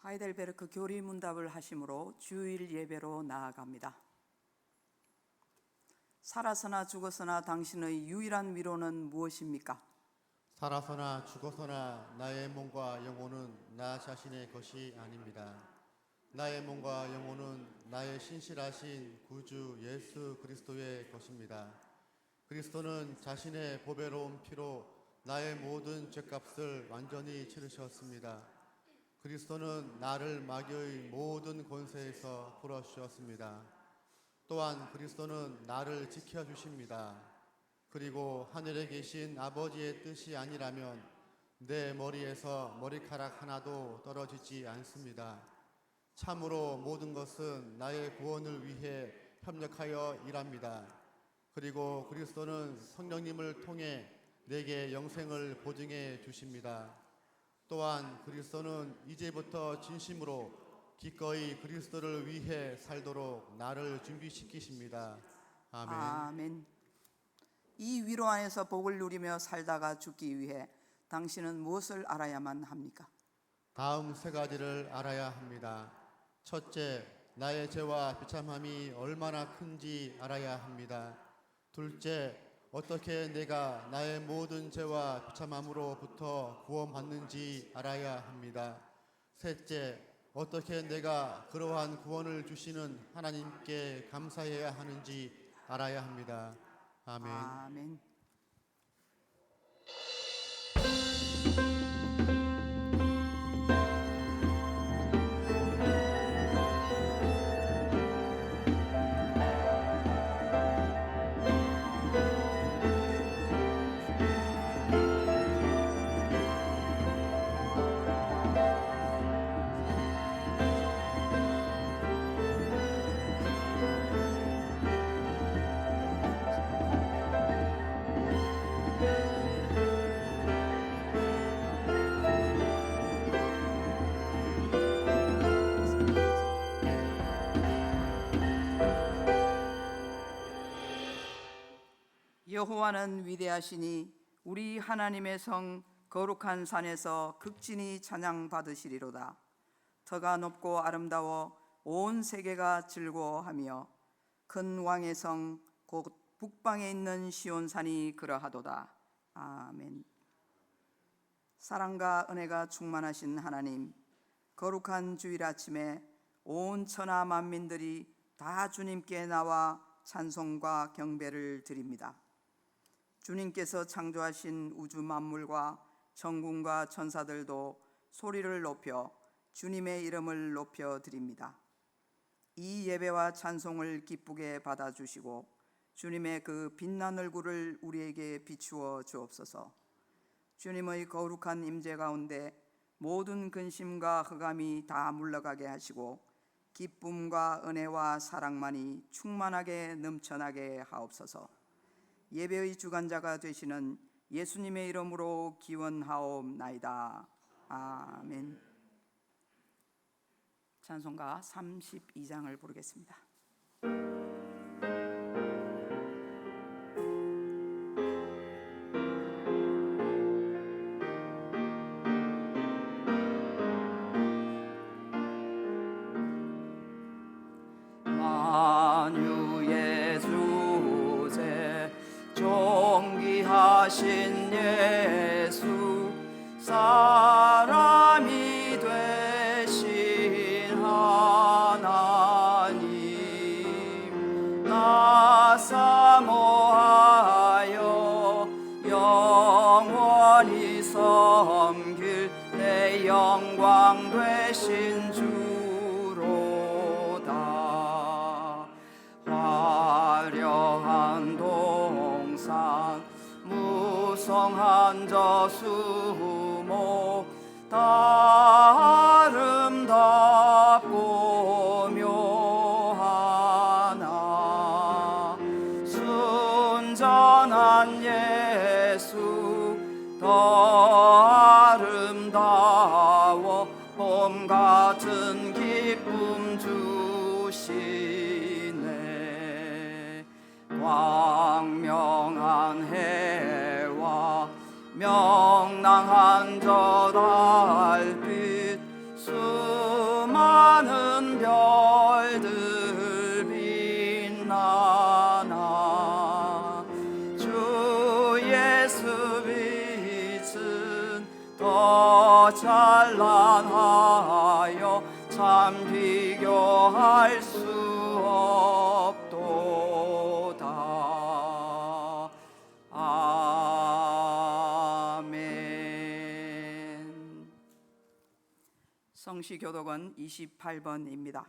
하이델베르크 교리문답을 하심으로 주일 예배로 나아갑니다. 살아서나 죽어서나 당신의 유일한 위로는 무엇입니까? 살아서나 죽어서나 나의 몸과 영혼은 나 자신의 것이 아닙니다. 나의 몸과 영혼은 나의 신실하신 구주 예수 그리스도의 것입니다. 그리스도는 자신의 보배로운 피로 나의 모든 죄값을 완전히 치르셨습니다. 그리스도는 나를 마귀의 모든 권세에서 풀어주셨습니다. 또한 그리스도는 나를 지켜주십니다. 그리고 하늘에 계신 아버지의 뜻이 아니라면 내 머리에서 머리카락 하나도 떨어지지 않습니다. 참으로 모든 것은 나의 구원을 위해 협력하여 일합니다. 그리고 그리스도는 성령님을 통해 내게 영생을 보증해 주십니다. 또한 그리스도는 이제부터 진심으로 기꺼이 그리스도를 위해 살도록 나를 준비시키십니다. 아멘. 아멘. 이 위로 안에서 복을 누리며 살다가 죽기 위해 당신은 무엇을 알아야만 합니까? 다음 세 가지를 알아야 합니다. 첫째, 나의 죄와 비참함이 얼마나 큰지 알아야 합니다. 둘째, 어떻게 내가 나의 모든 죄와 비참함으로부터 구원받는지 알아야 합니다. 셋째, 어떻게 내가 그러한 구원을 주시는 하나님께 감사해야 하는지 알아야 합니다. 아멘. 아멘. 여호와는 위대하시니 우리 하나님의 성 거룩한 산에서 극진히 찬양 받으시리로다. 터가 높고 아름다워 온 세계가 즐거워하며 큰 왕의 성 곧 북방에 있는 시온산이 그러하도다. 아멘. 사랑과 은혜가 충만하신 하나님, 거룩한 주일 아침에 온 천하 만민들이 다 주님께 나와 찬송과 경배를 드립니다. 주님께서 창조하신 우주 만물과 천군과 천사들도 소리를 높여 주님의 이름을 높여 드립니다. 이 예배와 찬송을 기쁘게 받아주시고 주님의 그 빛난 얼굴을 우리에게 비추어 주옵소서. 주님의 거룩한 임재 가운데 모든 근심과 흑암이 다 물러가게 하시고 기쁨과 은혜와 사랑만이 충만하게 넘쳐나게 하옵소서. 예배의 주관자가 되시는 예수님의 이름으로 기원하옵나이다. 아멘. 찬송가 32장을 부르겠습니다. 만유의 주제 존귀하신 예수 사람이 되신 하나님 나 사모하여 영원히 섬길 내 영광 되신 주로다. 화려한 동산 무성한 저수목 다 아름답고 묘하나 순전한 예수 더 아름다워 봄 같은 기쁨 주시네. 광명한 해와 명랑한 저 달빛 참 비교할 수 없도다. 아멘. 성시교독은 28번입니다.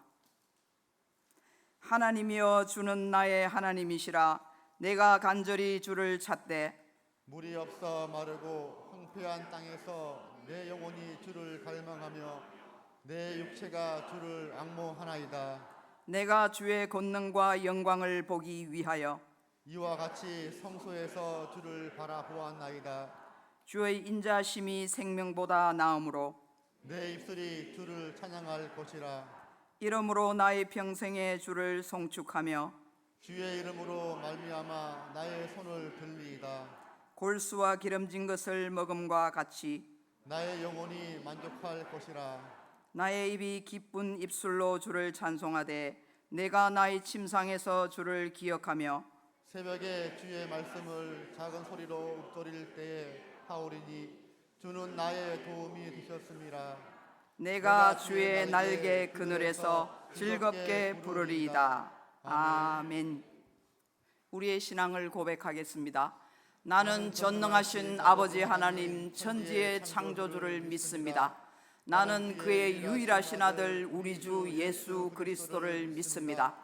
하나님이여, 주는 나의 하나님이시라. 내가 간절히 주를 찾되 물이 없어 마르고 황폐한 땅에서 내 영혼이 주를 갈망하며 내 육체가 주를 앙모하나이다. 내가 주의 권능과 영광을 보기 위하여 이와 같이 성소에서 주를 바라보았나이다. 주의 인자심이 생명보다 나음으로 내 입술이 주를 찬양할 것이라. 이러므로 나의 평생에 주를 송축하며 주의 이름으로 말미암아 나의 손을 들리이다. 골수와 기름진 것을 먹음과 같이 나의 영혼이 만족할 것이라. 나의 입이 기쁜 입술로 주를 찬송하되 내가 나의 침상에서 주를 기억하며 새벽에 주의 말씀을 작은 소리로 읊조릴 때에 하오리니 주는 나의 도움이 되셨음이라. 내가 주의 날개 그늘에서 즐겁게 부르리이다. 아멘. 우리의 신앙을 고백하겠습니다. 나는 전능하신 아버지 하나님 천지의 창조주를 믿습니다. 나는 그의 유일하신 아들 우리 주 예수 그리스도를 믿습니다.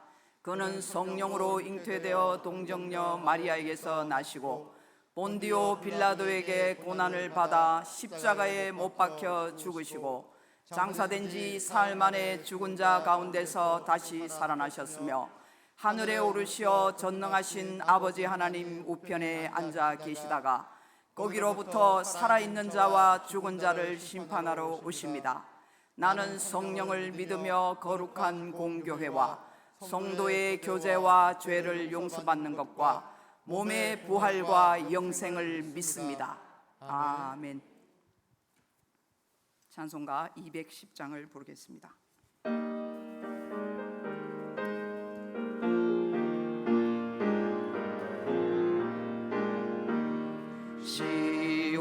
그는 성령으로 잉태되어 동정녀 마리아에게서 나시고 본디오 빌라도에게 고난을 받아 십자가에 못 박혀 죽으시고 장사된 지 사흘 만에 죽은 자 가운데서 다시 살아나셨으며 하늘에 오르시어 전능하신 아버지 하나님 우편에 앉아 계시다가 거기로부터 살아있는 자와 죽은 자를 심판하러 오십니다. 나는 성령을 믿으며 거룩한 공교회와 성도의 교제와 죄를 용서받는 것과 몸의 부활과 영생을 믿습니다. 아멘. 찬송가 210장을 부르겠습니다.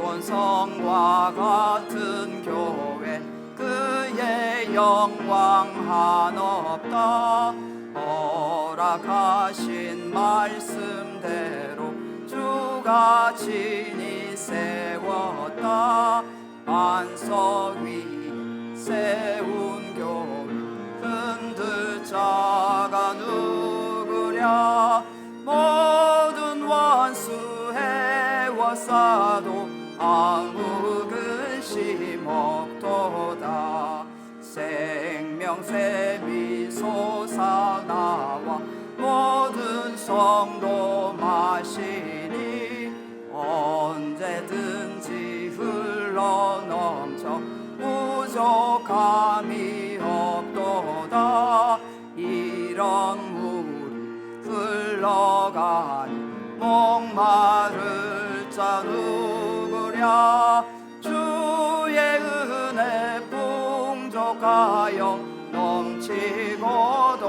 시온성과 같은 교회 그의 영광 한없다. 허락하신 말씀대로 주가 친히 세웠다. 반석 위 세운 교회 흔들 자가 누구랴. 모든 원수 해워싸도 아무 근심 없도다. 생명샘이 솟아나와 모든 성도 마시니 언제든지 흘러넘쳐 부족함이 없도다. 이런 물이 흘러가니 목마를 자 누구랴. 주의 은혜 풍족하여 넘치고도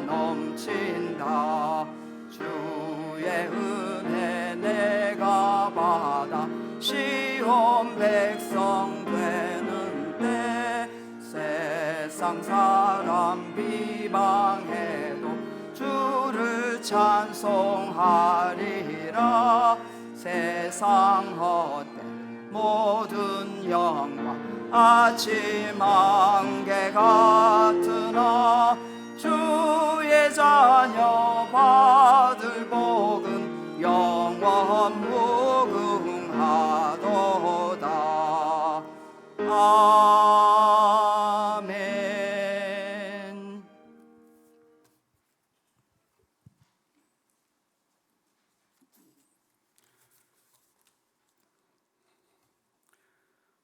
넘친다. 주의 은혜 내가 받아 시온 백성 되는 때 세상 사람 비방해도 주를 찬송하리라. 세상 헛된 모든 영광 아침 안개 같으나 주의 자녀 받을 복은 영원 무궁하도다. 아멘.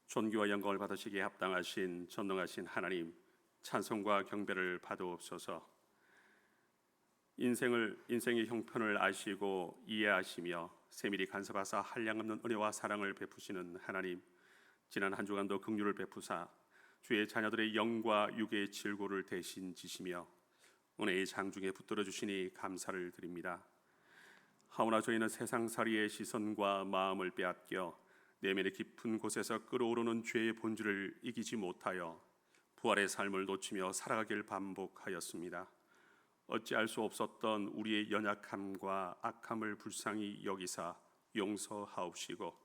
존귀와 영광을 받으시기에 합당하신 전능하신 하나님, 찬송과 경배를 받으옵소서. 인생의 형편을 아시고 이해하시며 세밀히 간섭하사 한량없는 은혜와 사랑을 베푸시는 하나님, 지난 한 주간도 긍휼을 베푸사 주의 자녀들의 영과 육의 질고를 대신 지시며 은혜의 장중에 붙들어 주시니 감사를 드립니다. 하오나 저희는 세상살이의 시선과 마음을 빼앗겨 내면의 깊은 곳에서 끓어오르는 죄의 본질을 이기지 못하여 부활의 삶을 놓치며 살아가길 반복하였습니다. 어찌할 수 없었던 우리의 연약함과 악함을 불쌍히 여기사 용서하옵시고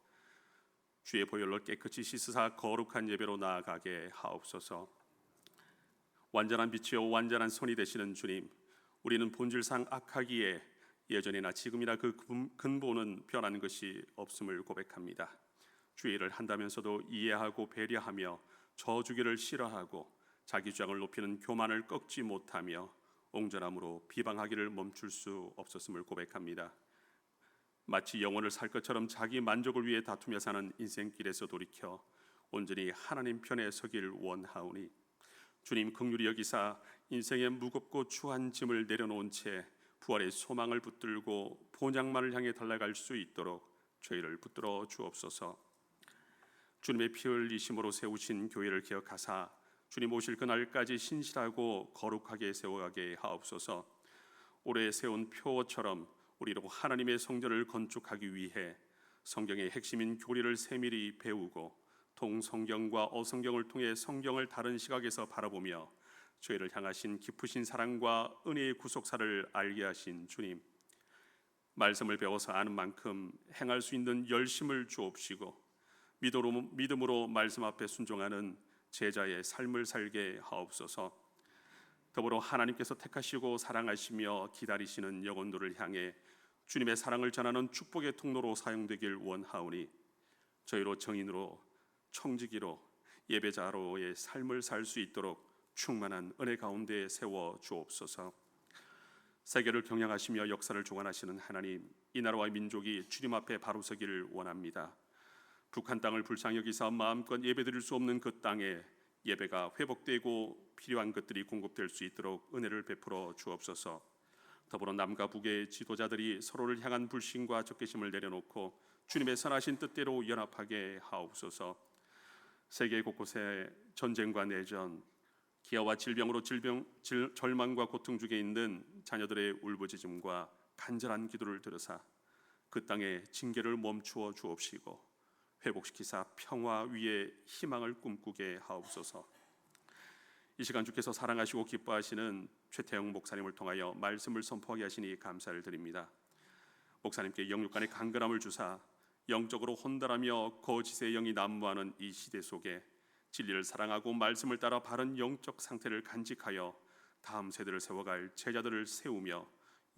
주의 보혈로 깨끗이 씻으사 거룩한 예배로 나아가게 하옵소서. 완전한 빛이요 완전한 손이 되시는 주님, 우리는 본질상 악하기에 예전이나 지금이나 그 근본은 변한 것이 없음을 고백합니다. 주의 일을 한다면서도 이해하고 배려하며 저주기를 싫어하고 자기 주장을 높이는 교만을 꺾지 못하며 옹졸함으로 비방하기를 멈출 수 없었음을 고백합니다. 마치 영혼을 살 것처럼 자기 만족을 위해 다투며 사는 인생길에서 돌이켜 온전히 하나님 편에 서길 원하오니 주님 긍휼히 여기사 인생의 무겁고 추한 짐을 내려놓은 채 부활의 소망을 붙들고 본향만을 향해 달려갈 수 있도록 저희를 붙들어 주옵소서. 주님의 피 흘리심으로 세우신 교회를 기억하사 주님 오실 그날까지 신실하고 거룩하게 세워가게 하옵소서. 올해 세운 표처럼 우리로 하나님의 성전을 건축하기 위해 성경의 핵심인 교리를 세밀히 배우고 동성경과 어성경을 통해 성경을 다른 시각에서 바라보며 저희를 향하신 깊으신 사랑과 은혜의 구속사를 알게 하신 주님, 말씀을 배워서 아는 만큼 행할 수 있는 열심을 주옵시고 믿음으로 말씀 앞에 순종하는 제자의 삶을 살게 하옵소서. 더불어 하나님께서 택하시고 사랑하시며 기다리시는 영혼들을 향해 주님의 사랑을 전하는 축복의 통로로 사용되길 원하오니 저희로 정인으로 청지기로 예배자로의 삶을 살 수 있도록 충만한 은혜 가운데 세워 주옵소서. 세계를 경영하시며 역사를 주관하시는 하나님, 이 나라와 민족이 주님 앞에 바로 서기를 원합니다. 북한 땅을 불쌍히 여기사 마음껏 예배드릴 수 없는 그 땅에 예배가 회복되고 필요한 것들이 공급될 수 있도록 은혜를 베풀어 주옵소서. 더불어 남과 북의 지도자들이 서로를 향한 불신과 적개심을 내려놓고 주님의 선하신 뜻대로 연합하게 하옵소서. 세계 곳곳에 전쟁과 내전, 기아와 질병으로 절망과 고통 중에 있는 자녀들의 울부짖음과 간절한 기도를 들으사 그 땅의 징계를 멈추어 주옵시고 회복시키사 평화 위에 희망을 꿈꾸게 하옵소서. 이 시간 주께서 사랑하시고 기뻐하시는 최태영 목사님을 통하여 말씀을 선포하게 하시니 감사를 드립니다. 목사님께 영육간의 강건함을 주사 영적으로 혼달하며 거짓의 영이 난무하는 이 시대 속에 진리를 사랑하고 말씀을 따라 바른 영적 상태를 간직하여 다음 세대를 세워갈 제자들을 세우며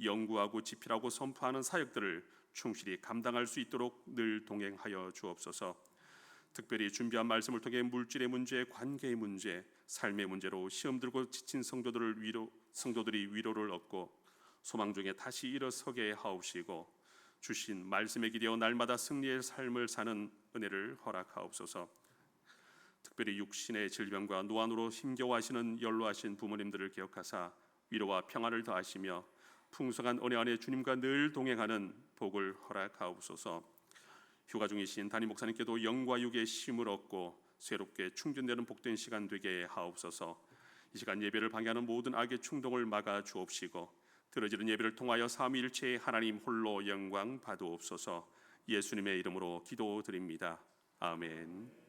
연구하고 집필하고 선포하는 사역들을 충실히 감당할 수 있도록 늘 동행하여 주옵소서. 특별히 준비한 말씀을 통해 물질의 문제, 관계의 문제, 삶의 문제로 시험 들고 지친 성도들이 위로를 얻고 소망 중에 다시 일어서게 하옵시고 주신 말씀에 기대어 날마다 승리의 삶을 사는 은혜를 허락하옵소서. 특별히 육신의 질병과 노안으로 힘겨워하시는 연로하신 부모님들을 기억하사 위로와 평안을 더하시며 풍성한 은혜 안에 주님과 늘 동행하는 복을 허락하옵소서. 휴가 중이신 담임 목사님께도 영과 육의 쉼을 얻고 새롭게 충전되는 복된 시간 되게 하옵소서. 이 시간 예배를 방해하는 모든 악의 충동을 막아 주옵시고 드러지는 예배를 통하여 삼위일체의 하나님 홀로 영광 받으옵소서. 예수님의 이름으로 기도드립니다. 아멘.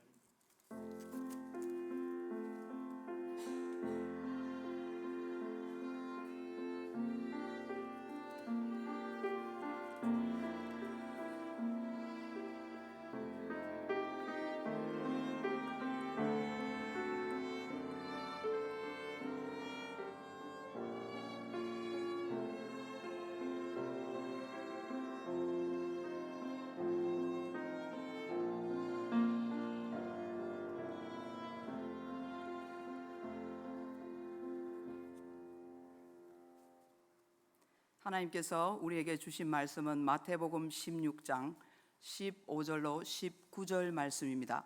하나님께서 우리에게 주신 말씀은 마태복음 16장 15절로 19절 말씀입니다.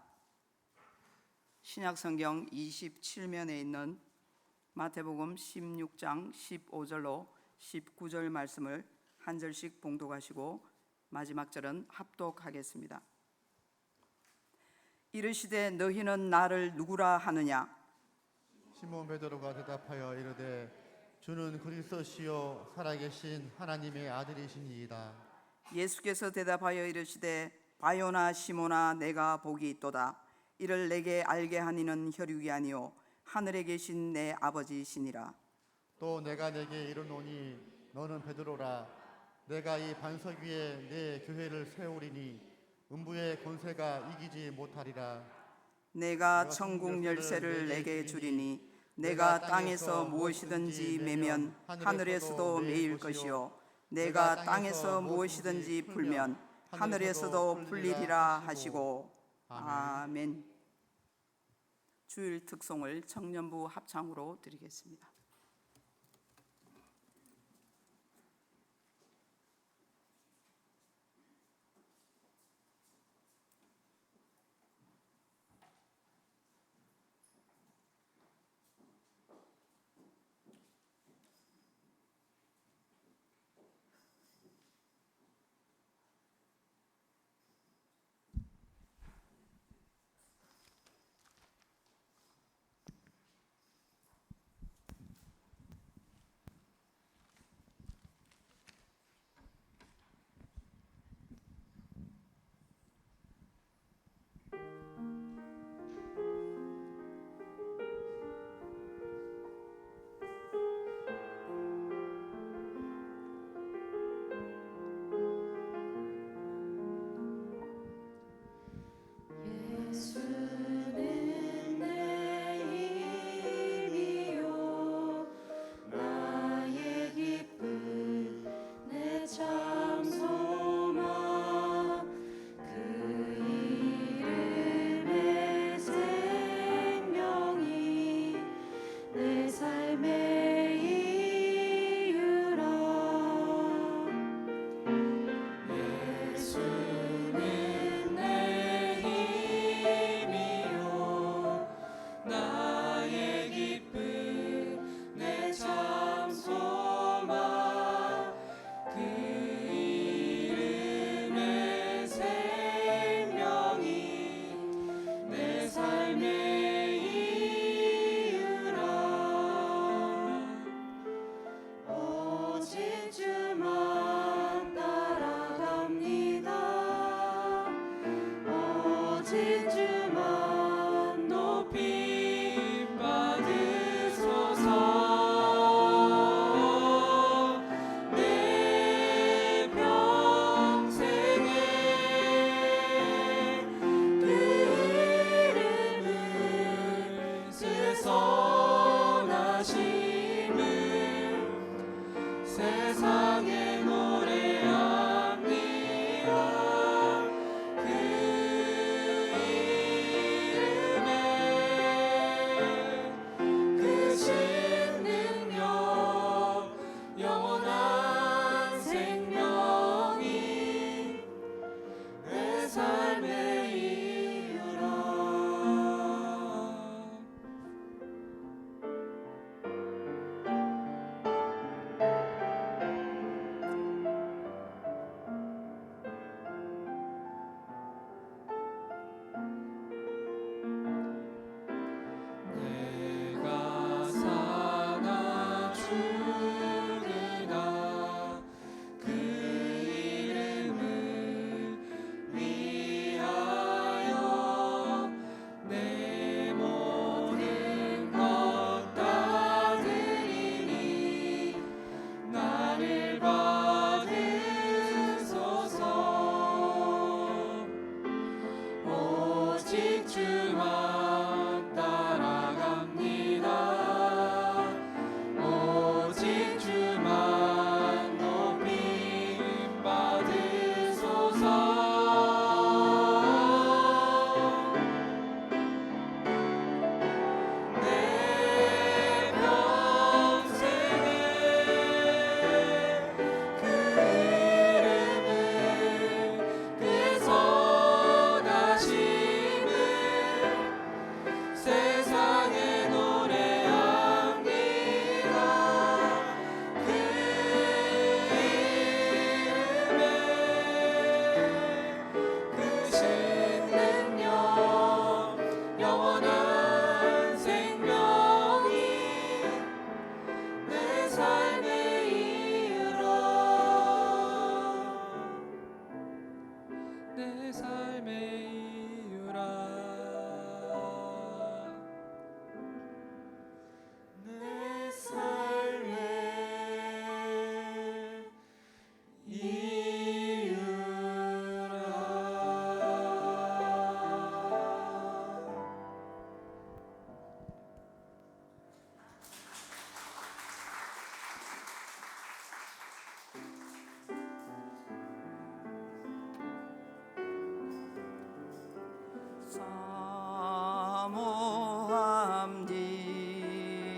신약성경 27면에 있는 마태복음 16장 15절로 19절 말씀을 한 절씩 봉독하시고 마지막 절은 합독하겠습니다. 이르시되 너희는 나를 누구라 하느냐? 시몬 베드로가 대답하여 이르되 주는 그리스도시요 살아계신 하나님의 아들이시니이다. 예수께서 대답하여 이르시되 바요나 시몬아 내가 복이 있도다. 이를 내게 알게 하니는 혈육이 아니요 하늘에 계신 내 아버지시니라. 또 내가 내게 이르노니 너는 베드로라. 내가 이 반석 위에 내 교회를 세우리니 음부의 권세가 이기지 못하리라. 내가 천국 열쇠를 내게 주리니 내가 땅에서 무엇이든지 매면 하늘에서도 매일 것이요 내가 땅에서 무엇이든지 풀면 하늘에서도 풀리리라 하시고. 아멘. 주일 특송을 청년부 합창으로 드리겠습니다.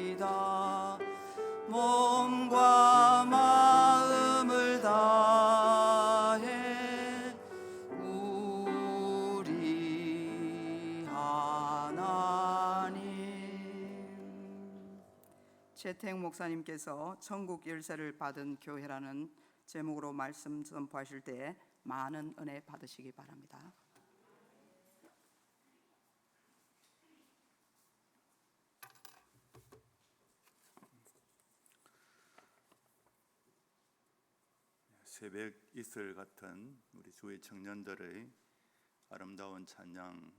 사모합니다. 몸과 마음을 다해 우리 하나님. 최태영 목사님께서 천국 열쇠를 받은 교회라는 제목으로 말씀 선포하실 때 많은 은혜 받으시기 바랍니다. 새벽 이슬 같은 우리 주의 청년들의 아름다운 찬양,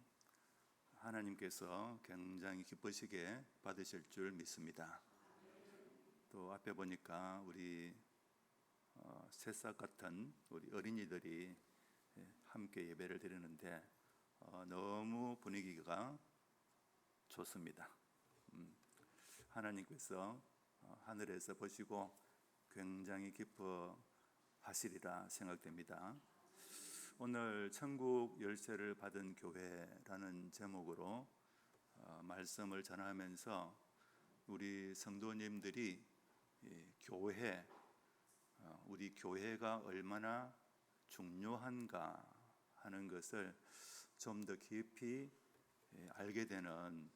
하나님께서 굉장히 기쁘시게 받으실 줄 믿습니다. 또 앞에 보니까 우리 새싹 같은 우리 어린이들이 함께 예배를 드리는데 너무 분위기가 좋습니다. 하나님께서 하늘에서 보시고 굉장히 기뻐하시리라 생각됩니다. 오늘 천국 열쇠를 받은 교회라는 제목으로 말씀을 전하면서 우리 성도님들이 교회, 우리 교회가 얼마나 중요한가 하는 것을 좀 더 깊이 알게 되는,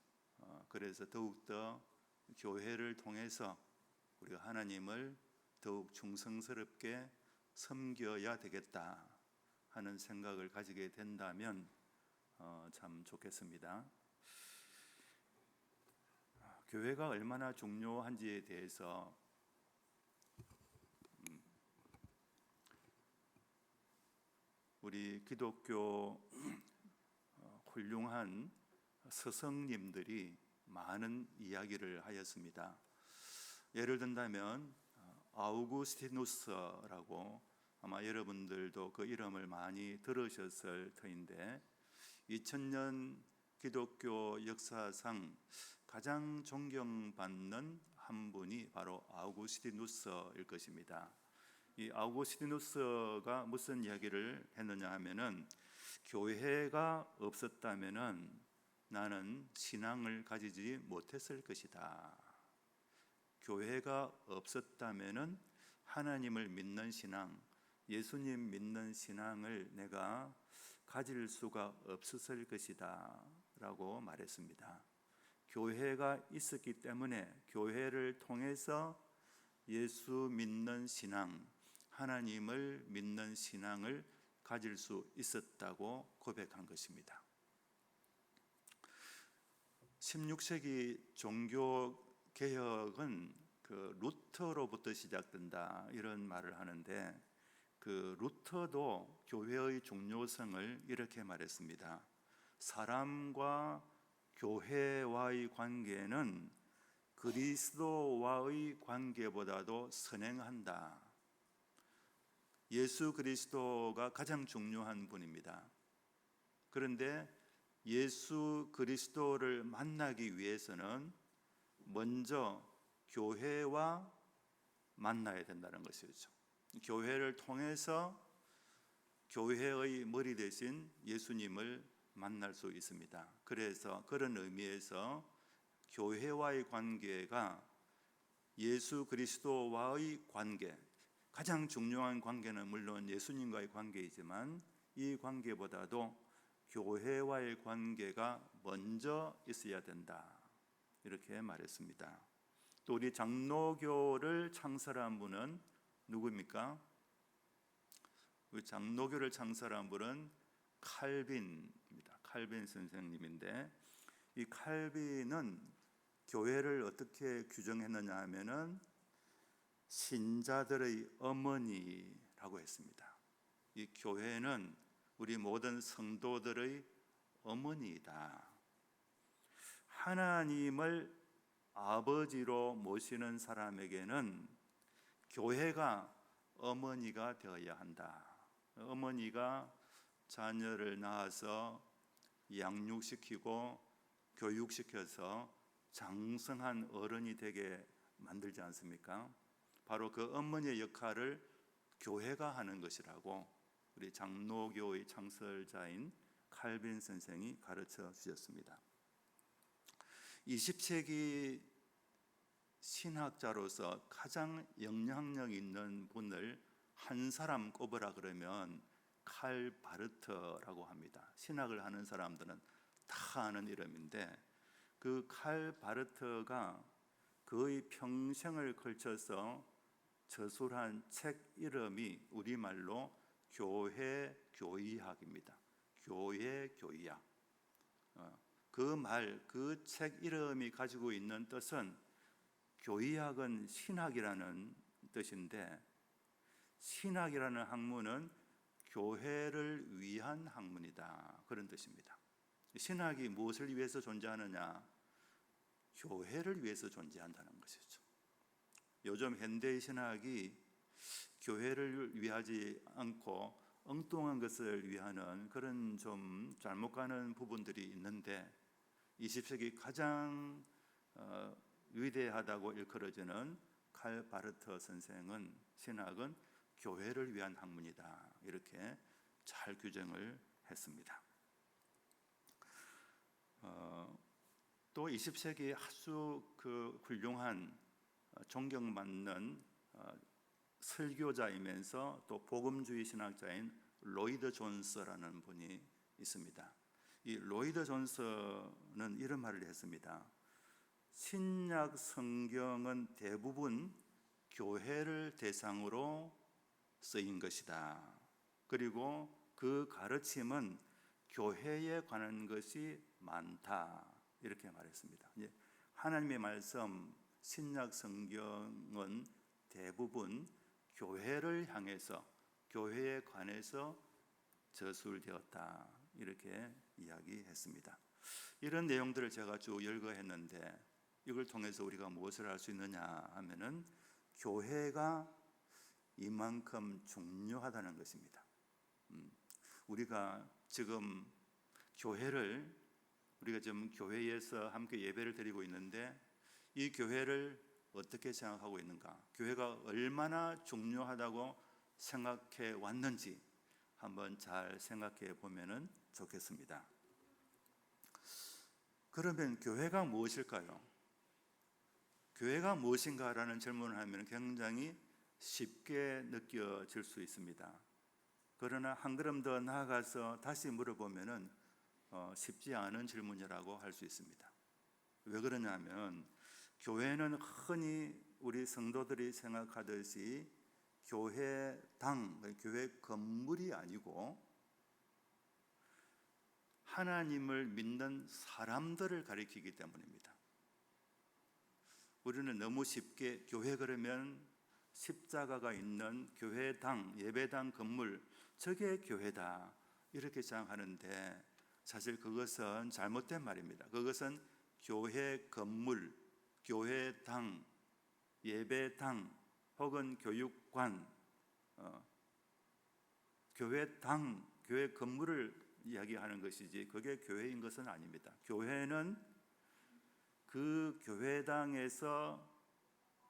그래서 더욱더 교회를 통해서 우리가 하나님을 더욱 충성스럽게 섬겨야 되겠다 하는 생각을 가지게 된다면 참 좋겠습니다. 교회가 얼마나 중요한지에 대해서 우리 기독교 훌륭한 스승님들이 많은 이야기를 하였습니다. 예를 든다면 아우구스티누스라고 아마 여러분들도 그 이름을 많이 들으셨을 터인데 2000년 기독교 역사상 가장 존경받는 한 분이 바로 아우구스티누스일 것입니다. 이 아우구스티누스가 무슨 이야기를 했느냐 하면은 교회가 없었다면은 나는 신앙을 가지지 못했을 것이다. 교회가 없었다면은 하나님을 믿는 신앙, 예수님 믿는 신앙을 내가 가질 수가 없었을 것이다 라고 말했습니다. 교회가 있었기 때문에 교회를 통해서 예수 믿는 신앙, 하나님을 믿는 신앙을 가질 수 있었다고 고백한 것입니다. 16세기 종교 개혁은 그 루터로부터 시작된다 이런 말을 하는데, 그 루터도 교회의 중요성을 이렇게 말했습니다. 사람과 교회와의 관계는 그리스도와의 관계보다도 선행한다. 예수 그리스도가 가장 중요한 분입니다. 그런데 예수 그리스도를 만나기 위해서는 먼저 교회와 만나야 된다는 것이죠. 교회를 통해서 교회의 머리 대신 예수님을 만날 수 있습니다. 그래서 그런 의미에서 교회와의 관계가 예수 그리스도와의 관계, 가장 중요한 관계는 물론 예수님과의 관계이지만 이 관계보다도 교회와의 관계가 먼저 있어야 된다 이렇게 말했습니다. 또 우리 장로교를 창설한 분은 누구입니까? 우리 장로교를 창설한 분은 칼빈입니다. 칼빈 선생님인데, 이 칼빈은 교회를 어떻게 규정했느냐 하면은 신자들의 어머니라고 했습니다. 이 교회는 우리 모든 성도들의 어머니이다. 하나님을 아버지로 모시는 사람에게는 교회가 어머니가 되어야 한다. 어머니가 자녀를 낳아서 양육시키고 교육시켜서 장성한 어른이 되게 만들지 않습니까? 바로 그 어머니의 역할을 교회가 하는 것이라고 우리 장로교의 창설자인 칼빈 선생이 가르쳐 주셨습니다. 20세기 신학자로서 가장 영향력 있는 분을 한 사람 꼽으라 그러면 칼 바르트라고 합니다. 신학을 하는 사람들은 다 아는 이름인데 그 칼 바르트가 거의 평생을 걸쳐서 저술한 책 이름이 우리말로 교회 교의학입니다. 교회 교의학. 그 책 이름이 가지고 있는 뜻은 교의학은 신학이라는 뜻인데 신학이라는 학문은 교회를 위한 학문이다. 그런 뜻입니다. 신학이 무엇을 위해서 존재하느냐? 교회를 위해서 존재한다는 것이죠. 요즘 현대의 신학이 교회를 위하지 않고 엉뚱한 것을 위하는 그런 좀 잘못 가는 부분들이 있는데 20세기 가장 위대하다고 일컬어지는 칼 바르트 선생은 신학은 교회를 위한 학문이다 이렇게 잘 규정을 했습니다. 또 20세기 아주 훌륭한 존경받는 설교자이면서 또 복음주의 신학자인 로이드 존스라는 분이 있습니다. 이 로이드 존스는 이런 말을 했습니다. 신약 성경은 대부분 교회를 대상으로 쓰인 것이다. 그리고 그 가르침은 교회에 관한 것이 많다. 이렇게 말했습니다. 하나님의 말씀 신약 성경은 대부분 교회를 향해서 교회에 관해서 저술되었다. 이렇게 이야기했습니다. 이런 내용들을 제가 쭉 열거했는데 이걸 통해서 우리가 무엇을 할 수 있느냐 하면은 교회가 이만큼 중요하다는 것입니다. 우리가 지금 우리가 지금 교회에서 함께 예배를 드리고 있는데 이 교회를 어떻게 생각하고 있는가? 교회가 얼마나 중요하다고 생각해 왔는지 한번 잘 생각해 보면은 좋겠습니다. 그러면 교회가 무엇일까요? 교회가 무엇인가라는 질문을 하면 굉장히 쉽게 느껴질 수 있습니다. 그러나 한 걸음 더 나아가서 다시 물어보면은 쉽지 않은 질문이라고 할 수 있습니다. 왜 그러냐면 교회는 흔히 우리 성도들이 생각하듯이 교회당, 교회 건물이 아니고 하나님을 믿는 사람들을 가리키기 때문입니다. 우리는 너무 쉽게 교회 그러면 십자가가 있는 교회당, 예배당 건물, 저게 교회다 이렇게 생각하는데 사실 그것은 잘못된 말입니다. 그것은 교회 건물, 교회당, 예배당 혹은 교육관, 교회당, 교회 건물을 이야기하는 것이지 그게 교회인 것은 아닙니다. 교회는 그 교회당에서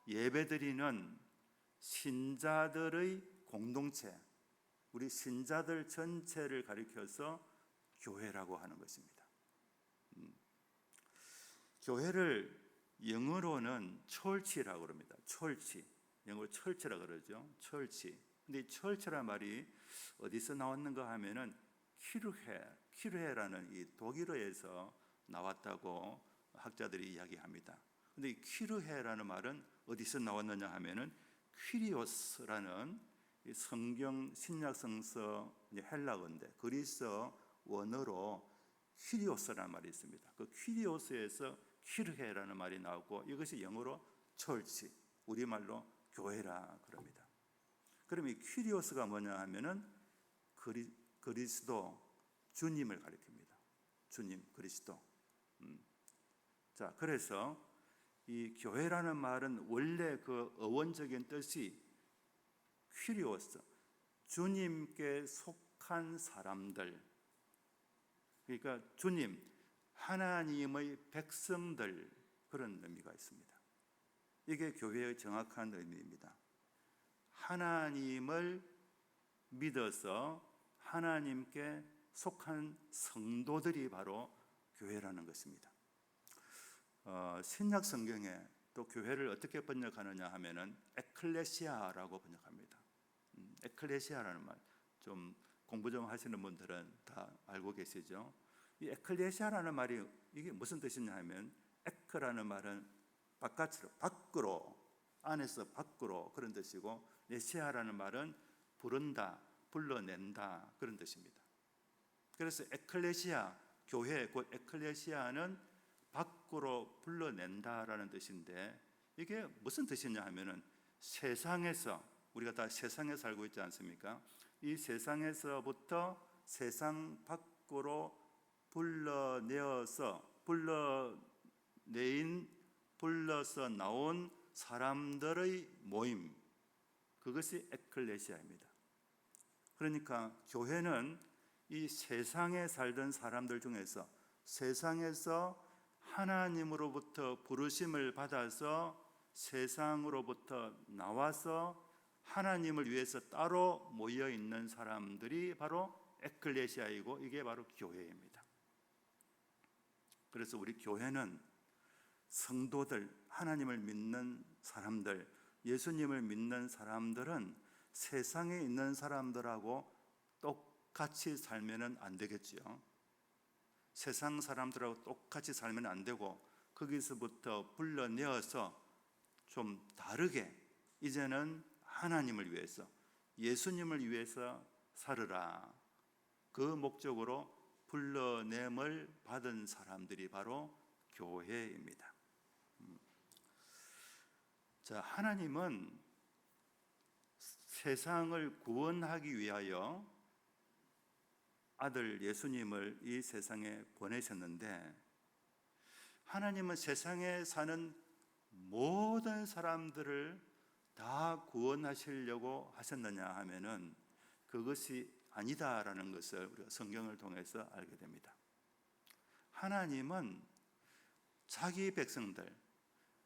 예배드리는 신자들의 공동체, 우리 신자들 전체를 가리켜서 교회라고 하는 것입니다. 교회를 영어로는 church라고 합니다. church, 영어로 church라고 그러죠. church. 근데 church라는 말이 어디서 나왔는가 하면은 키르헤라는 이 독일어에서 나왔다고 학자들이 이야기합니다. 근데 이 키르헤라는 말은 어디서 나왔느냐 하면은 퀴리오스라는 성경 신약 성서 헬라어인데 그리스 원어로 퀴리오스라는 말이 있습니다. 그 퀴리오스에서 키르헤라는 말이 나오고 이것이 영어로 철치, 우리말로 교회라 그럽니다. 그럼 이 퀴리오스가 뭐냐 하면은 그리스도 주님을 가리킵니다. 주님 그리스도. 자, 그래서 이 교회라는 말은 원래 그 어원적인 뜻이 퀴리오스, 주님께 속한 사람들. 그러니까 주님, 하나님의 백성들 그런 의미가 있습니다. 이게 교회의 정확한 의미입니다. 하나님을 믿어서 하나님께 속한 성도들이 바로 교회라는 것입니다. 신약 성경에 또 교회를 어떻게 번역하느냐 하면은 에클레시아라고 번역합니다. 에클레시아라는 말, 좀 공부 좀 하시는 분들은 다 알고 계시죠? 이 에클레시아라는 말이 이게 무슨 뜻이냐 하면, 에크라는 말은 바깥으로, 밖으로, 안에서 밖으로 그런 뜻이고, 레시아라는 말은 부른다, 불러낸다 그런 뜻입니다. 그래서 에클레시아, 교회, 곧 에클레시아는 밖으로 불러낸다라는 뜻인데, 이게 무슨 뜻이냐 하면은 세상에서, 우리가 다 세상에 살고 있지 않습니까? 이 세상에서부터 세상 밖으로 불러서 나온 사람들의 모임, 그것이 에클레시아입니다. 그러니까 교회는 이 세상에 살던 사람들 중에서, 세상에서 하나님으로부터 부르심을 받아서 세상으로부터 나와서 하나님을 위해서 따로 모여 있는 사람들이 바로 에클레시아이고, 이게 바로 교회입니다. 그래서 우리 교회는 성도들, 하나님을 믿는 사람들, 예수님을 믿는 사람들은 세상에 있는 사람들하고 똑같이 살면 안 되겠지요. 세상 사람들하고 똑같이 살면 안 되고, 거기서부터 불러내어서 좀 다르게, 이제는 하나님을 위해서, 예수님을 위해서 살으라, 그 목적으로 불러냄을 받은 사람들이 바로 교회입니다. 자, 하나님은 세상을 구원하기 위하여 아들 예수님을 이 세상에 보내셨는데, 하나님은 세상에 사는 모든 사람들을 다 구원하시려고 하셨느냐 하면은 그것이 아니다라는 것을 우리가 성경을 통해서 알게 됩니다. 하나님은 자기 백성들,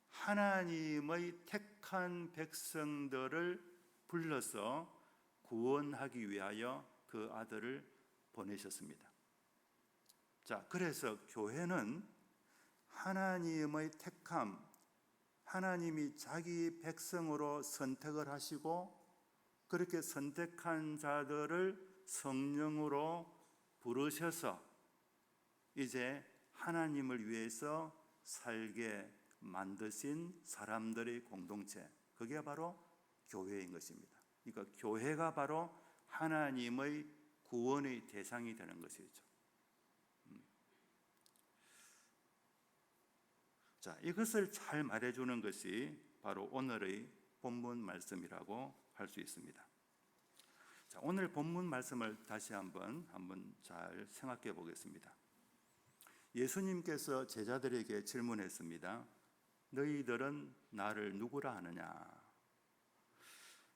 하나님의 택한 백성들을 불러서 구원하기 위하여 그 아들을 보내셨습니다. 자, 그래서 교회는 하나님의 택함, 하나님이 자기 백성으로 선택을 하시고, 그렇게 선택한 자들을 성령으로 부르셔서 이제 하나님을 위해서 살게 만드신 사람들의 공동체, 그게 바로 교회인 것입니다. 그러니까 교회가 바로 하나님의 구원의 대상이 되는 것이죠. 자, 이것을 잘 말해주는 것이 바로 오늘의 본문 말씀이라고 할 수 있습니다. 자, 오늘 본문 말씀을 다시 한번 잘 생각해 보겠습니다. 예수님께서 제자들에게 질문했습니다. 너희들은 나를 누구라 하느냐?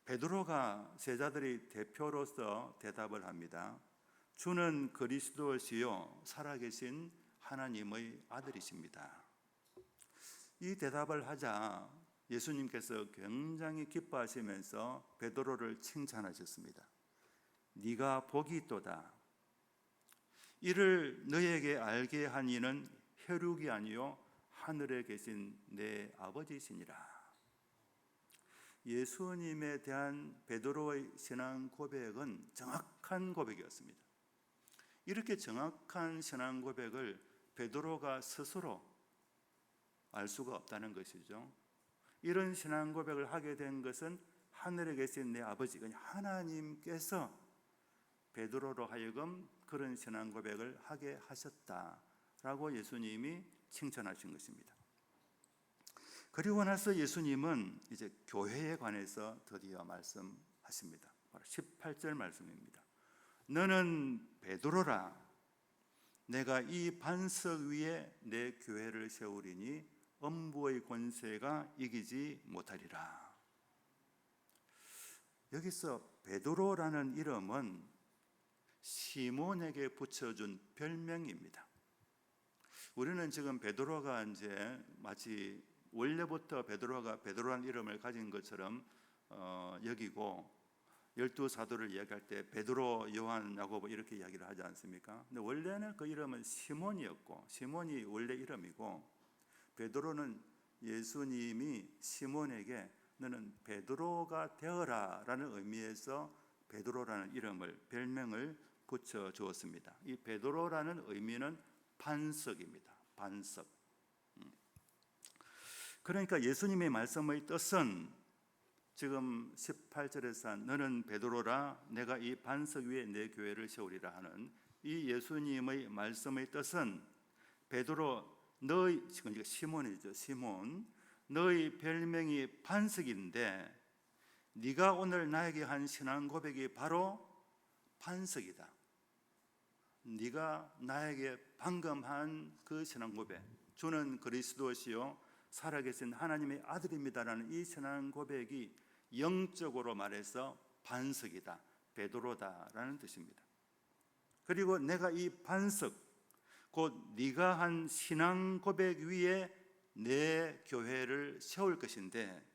베드로가 제자들의 대표로서 대답을 합니다. 주는 그리스도시요 살아계신 하나님의 아들이십니다. 이 대답을 하자 예수님께서 굉장히 기뻐하시면서 베드로를 칭찬하셨습니다. 네가 복이 있도다. 이를 너에게 알게 한 이는 혈육이 아니요 하늘에 계신 내 아버지시니라. 예수님에 대한 베드로의 신앙 고백은 정확한 고백이었습니다. 이렇게 정확한 신앙 고백을 베드로가 스스로 알 수가 없다는 것이죠. 이런 신앙 고백을 하게 된 것은 하늘에 계신 내 아버지, 하나님께서 베드로로 하여금 그런 신앙 고백을 하게 하셨다라고 예수님이 칭찬하신 것입니다. 그리고 나서 예수님은 이제 교회에 관해서 드디어 말씀하십니다. 바로 18절 말씀입니다. 너는 베드로라. 내가 이 반석 위에 내 교회를 세우리니 음부의 권세가 이기지 못하리라. 여기서 베드로라는 이름은 시몬에게 붙여준 별명입니다. 우리는 지금 베드로가 이제 마치 원래부터 베드로라는 이름을 가진 것처럼 여기고, 열두 사도를 이야기할 때 베드로, 요한, 야고보 이렇게 이야기를 하지 않습니까? 근데 원래는 그 이름은 시몬이었고, 시몬이 원래 이름이고, 베드로는 예수님이 시몬에게 너는 베드로가 되어라라는 의미에서 베드로라는 이름을, 별명을 붙여 주었습니다. 이 베드로라는 의미는 반석입니다. 반석. 그러니까 예수님의 말씀의 뜻은 지금 18절에서 너는 베드로라 내가 이 반석 위에 내 교회를 세우리라 하는 이 예수님의 말씀의 뜻은 베드로 너희, 지금 시몬이죠. 시몬, 너희 별명이 반석인데 네가 오늘 나에게 한 신앙 고백이 바로 반석이다. 네가 나에게 방금 한 그 신앙 고백, 주는 그리스도시요 살아계신 하나님의 아들입니다라는 이 신앙 고백이 영적으로 말해서 반석이다, 베드로다라는 뜻입니다. 그리고 내가 이 반석, 곧 네가 한 신앙 고백 위에 내 교회를 세울 것인데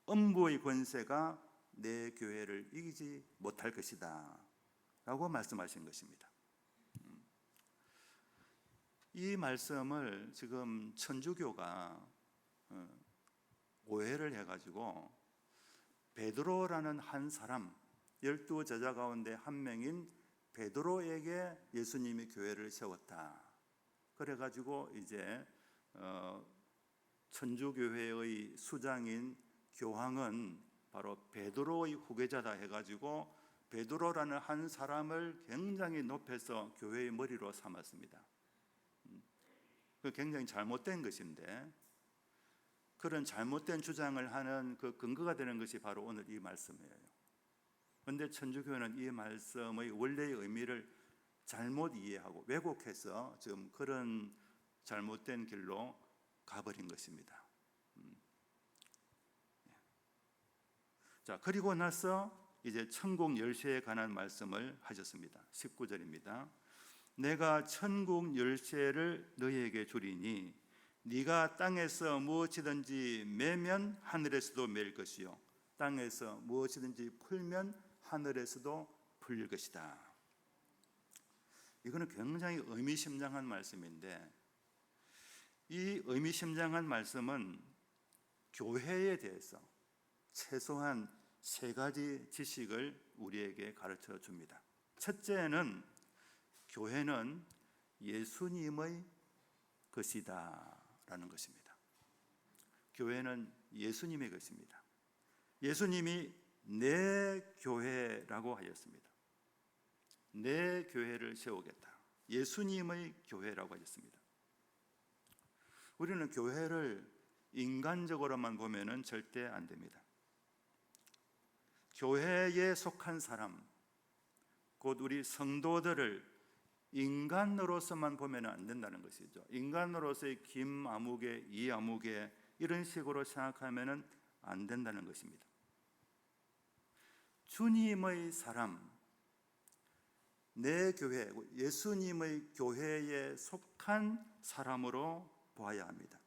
음부의 권세가 내 교회를 이기지 못할 것이다 라고 말씀하신 것입니다. 이 말씀을 지금 천주교가 오해를 해가지고 베드로라는 한 사람, 12 제자 가운데 한 명인 베드로에게 예수님이 교회를 세웠다. 그래가지고 이제 천주교회의 수장인 교황은 바로 베드로의 후계자다 해가지고 베드로라는 한 사람을 굉장히 높여서 교회의 머리로 삼았습니다. 그 굉장히 잘못된 것인데 그런 잘못된 주장을 하는 그 근거가 되는 것이 바로 오늘 이 말씀이에요. 그런데 천주교는 이 말씀의 원래의 의미를 잘못 이해하고 왜곡해서 지금 그런 잘못된 길로 가버린 것입니다. 자, 그리고 나서 이제 천국 열쇠에 관한 말씀을 하셨습니다. 19절입니다. 내가 천국 열쇠를 너희에게 주리니 네가 땅에서 무엇이든지 매면 하늘에서도 매일 것이요 땅에서 무엇이든지 풀면 하늘에서도 풀릴 것이다. 이거는 굉장히 의미심장한 말씀인데 이 의미심장한 말씀은 교회에 대해서 최소한 세 가지 지식을 우리에게 가르쳐 줍니다. 첫째는 교회는 예수님의 것이다 라는 것입니다. 교회는 예수님의 것입니다. 예수님이 내 교회라고 하였습니다. 내 교회를 세우겠다. 예수님의 교회라고 하셨습니다. 우리는 교회를 인간적으로만 보면은 절대 안 됩니다. 교회에 속한 사람, 곧 우리 성도들을 인간으로서만 보면 안 된다는 것이죠. 인간으로서의 김아무개, 이아무개 이런 식으로 생각하면 안 된다는 것입니다. 주님의 사람, 내 교회, 예수님의 교회에 속한 사람으로 보아야 합니다.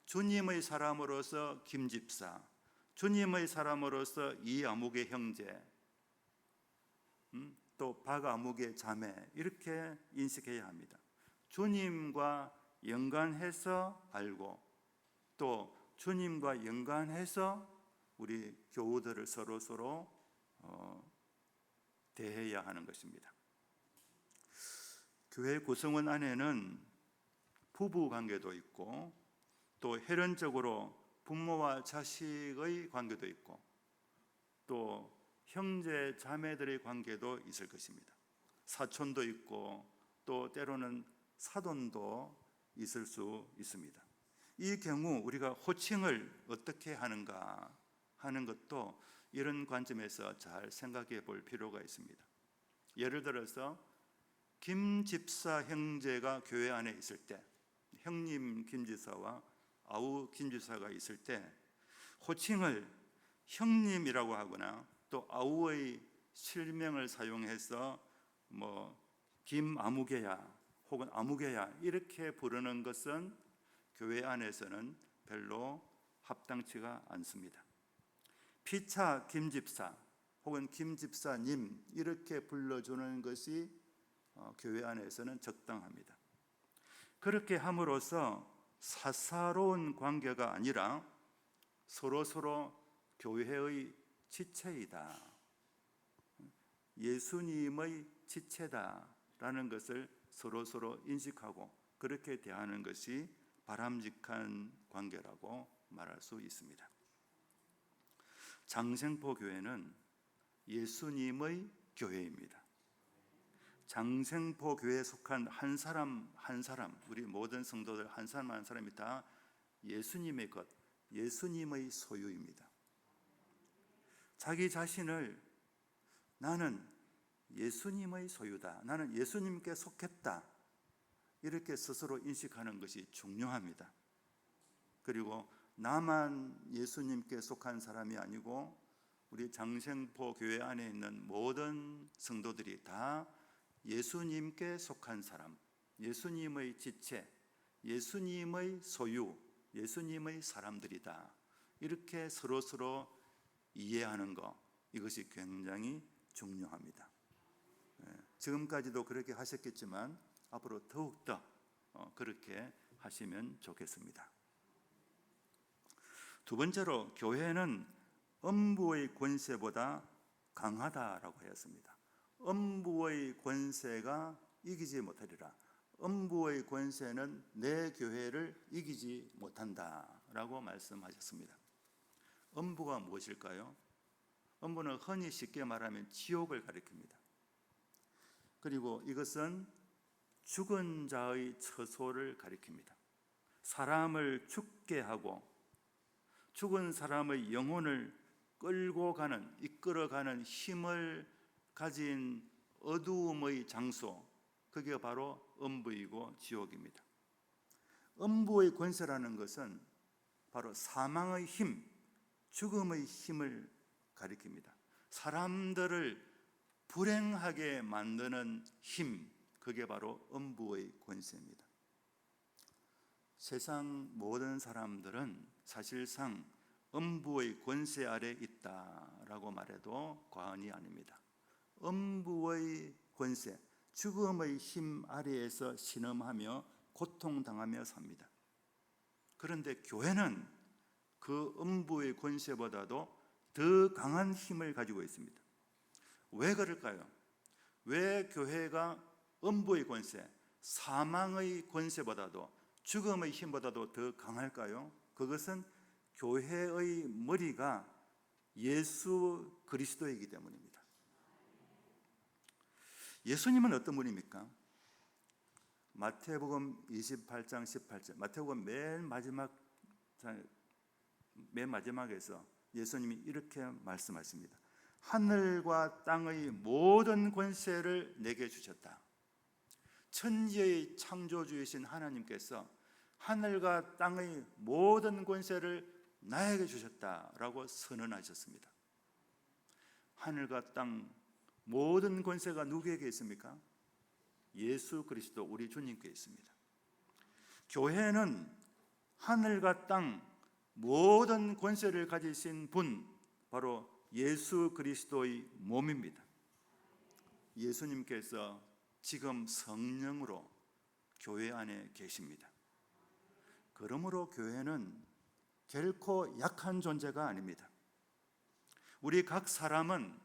주님의 사람으로서 김집사, 주님의 사람으로서 이아무개 형제, 또 박아무개 자매 이렇게 인식해야 합니다. 주님과 연관해서 알고 또 주님과 연관해서 우리 교우들을 서로 대해야 하는 것입니다. 교회 구성원 안에는 부부 관계도 있고 또 혈연적으로 부모와 자식의 관계도 있고 또 형제 자매들의 관계도 있을 것입니다. 사촌도 있고 또 때로는 사돈도 있을 수 있습니다. 이 경우 우리가 호칭을 어떻게 하는가 하는 것도 이런 관점에서 잘 생각해 볼 필요가 있습니다. 예를 들어서 김 집사 형제가 교회 안에 있을 때, 형님 김 집사와 아우 김 집사가 있을 때 호칭을 형님이라고 하거나 또 아우의 실명을 사용해서 김아무개야 혹은 아무개야 이렇게 부르는 것은 교회 안에서는 별로 합당치가 않습니다. 피차 김집사 혹은 김 집사님 이렇게 불러주는 것이 교회 안에서는 적당합니다. 그렇게 함으로써 사사로운 관계가 아니라 서로 교회의 지체이다, 예수님의 지체다라는 것을 서로 인식하고 그렇게 대하는 것이 바람직한 관계라고 말할 수 있습니다. 장생포 교회는 예수님의 교회입니다. 장생포 교회에 속한 한 사람 한 사람, 우리 모든 성도들 한 사람 한 사람이 다 예수님의 것, 예수님의 소유입니다. 자기 자신을 나는 예수님의 소유다, 나는 예수님께 속했다, 이렇게 스스로 인식하는 것이 중요합니다. 그리고 나만 예수님께 속한 사람이 아니고 우리 장생포 교회 안에 있는 모든 성도들이 다 예수님께 속한 사람, 예수님의 지체, 예수님의 소유, 예수님의 사람들이다, 이렇게 서로 이해하는 것, 이것이 굉장히 중요합니다. 지금까지도 그렇게 하셨겠지만 앞으로 더욱더 그렇게 하시면 좋겠습니다. 두 번째로, 교회는 음부의 권세보다 강하다라고 하였습니다. 음부의 권세가 이기지 못하리라. 음부의 권세는 내 교회를 이기지 못한다라고 말씀하셨습니다. 음부가 무엇일까요? 음부는 흔히 쉽게 말하면 지옥을 가리킵니다. 그리고 이것은 죽은 자의 처소를 가리킵니다. 사람을 죽게 하고 죽은 사람의 영혼을 끌고 가는, 이끌어가는 힘을 가진 어두움의 장소, 그게 바로 음부이고 지옥입니다. 음부의 권세라는 것은 바로 사망의 힘, 죽음의 힘을 가리킵니다. 사람들을 불행하게 만드는 힘, 그게 바로 음부의 권세입니다. 세상 모든 사람들은 사실상 음부의 권세 아래 있다라고 말해도 과언이 아닙니다. 음부의 권세, 죽음의 힘 아래에서 신음하며 고통당하며 삽니다. 그런데 교회는 그 음부의 권세보다도 더 강한 힘을 가지고 있습니다. 왜 그럴까요? 왜 교회가 음부의 권세, 사망의 권세보다도, 죽음의 힘보다도 더 강할까요? 그것은 교회의 머리가 예수 그리스도이기 때문입니다. 예수님은 어떤 분입니까? 마태복음 28장 18절, 마태복음 맨 마지막에서 예수님이 이렇게 말씀하십니다. 하늘과 땅의 모든 권세를 내게 주셨다. 천지의 창조주이신 하나님께서 하늘과 땅의 모든 권세를 나에게 주셨다라고 선언하셨습니다. 하늘과 땅 모든 권세가 누구에게 있습니까? 예수 그리스도 우리 주님께 있습니다. 교회는 하늘과 땅 모든 권세를 가지신 분, 바로 예수 그리스도의 몸입니다. 예수님께서 지금 성령으로 교회 안에 계십니다. 그러므로 교회는 결코 약한 존재가 아닙니다. 우리 각 사람은,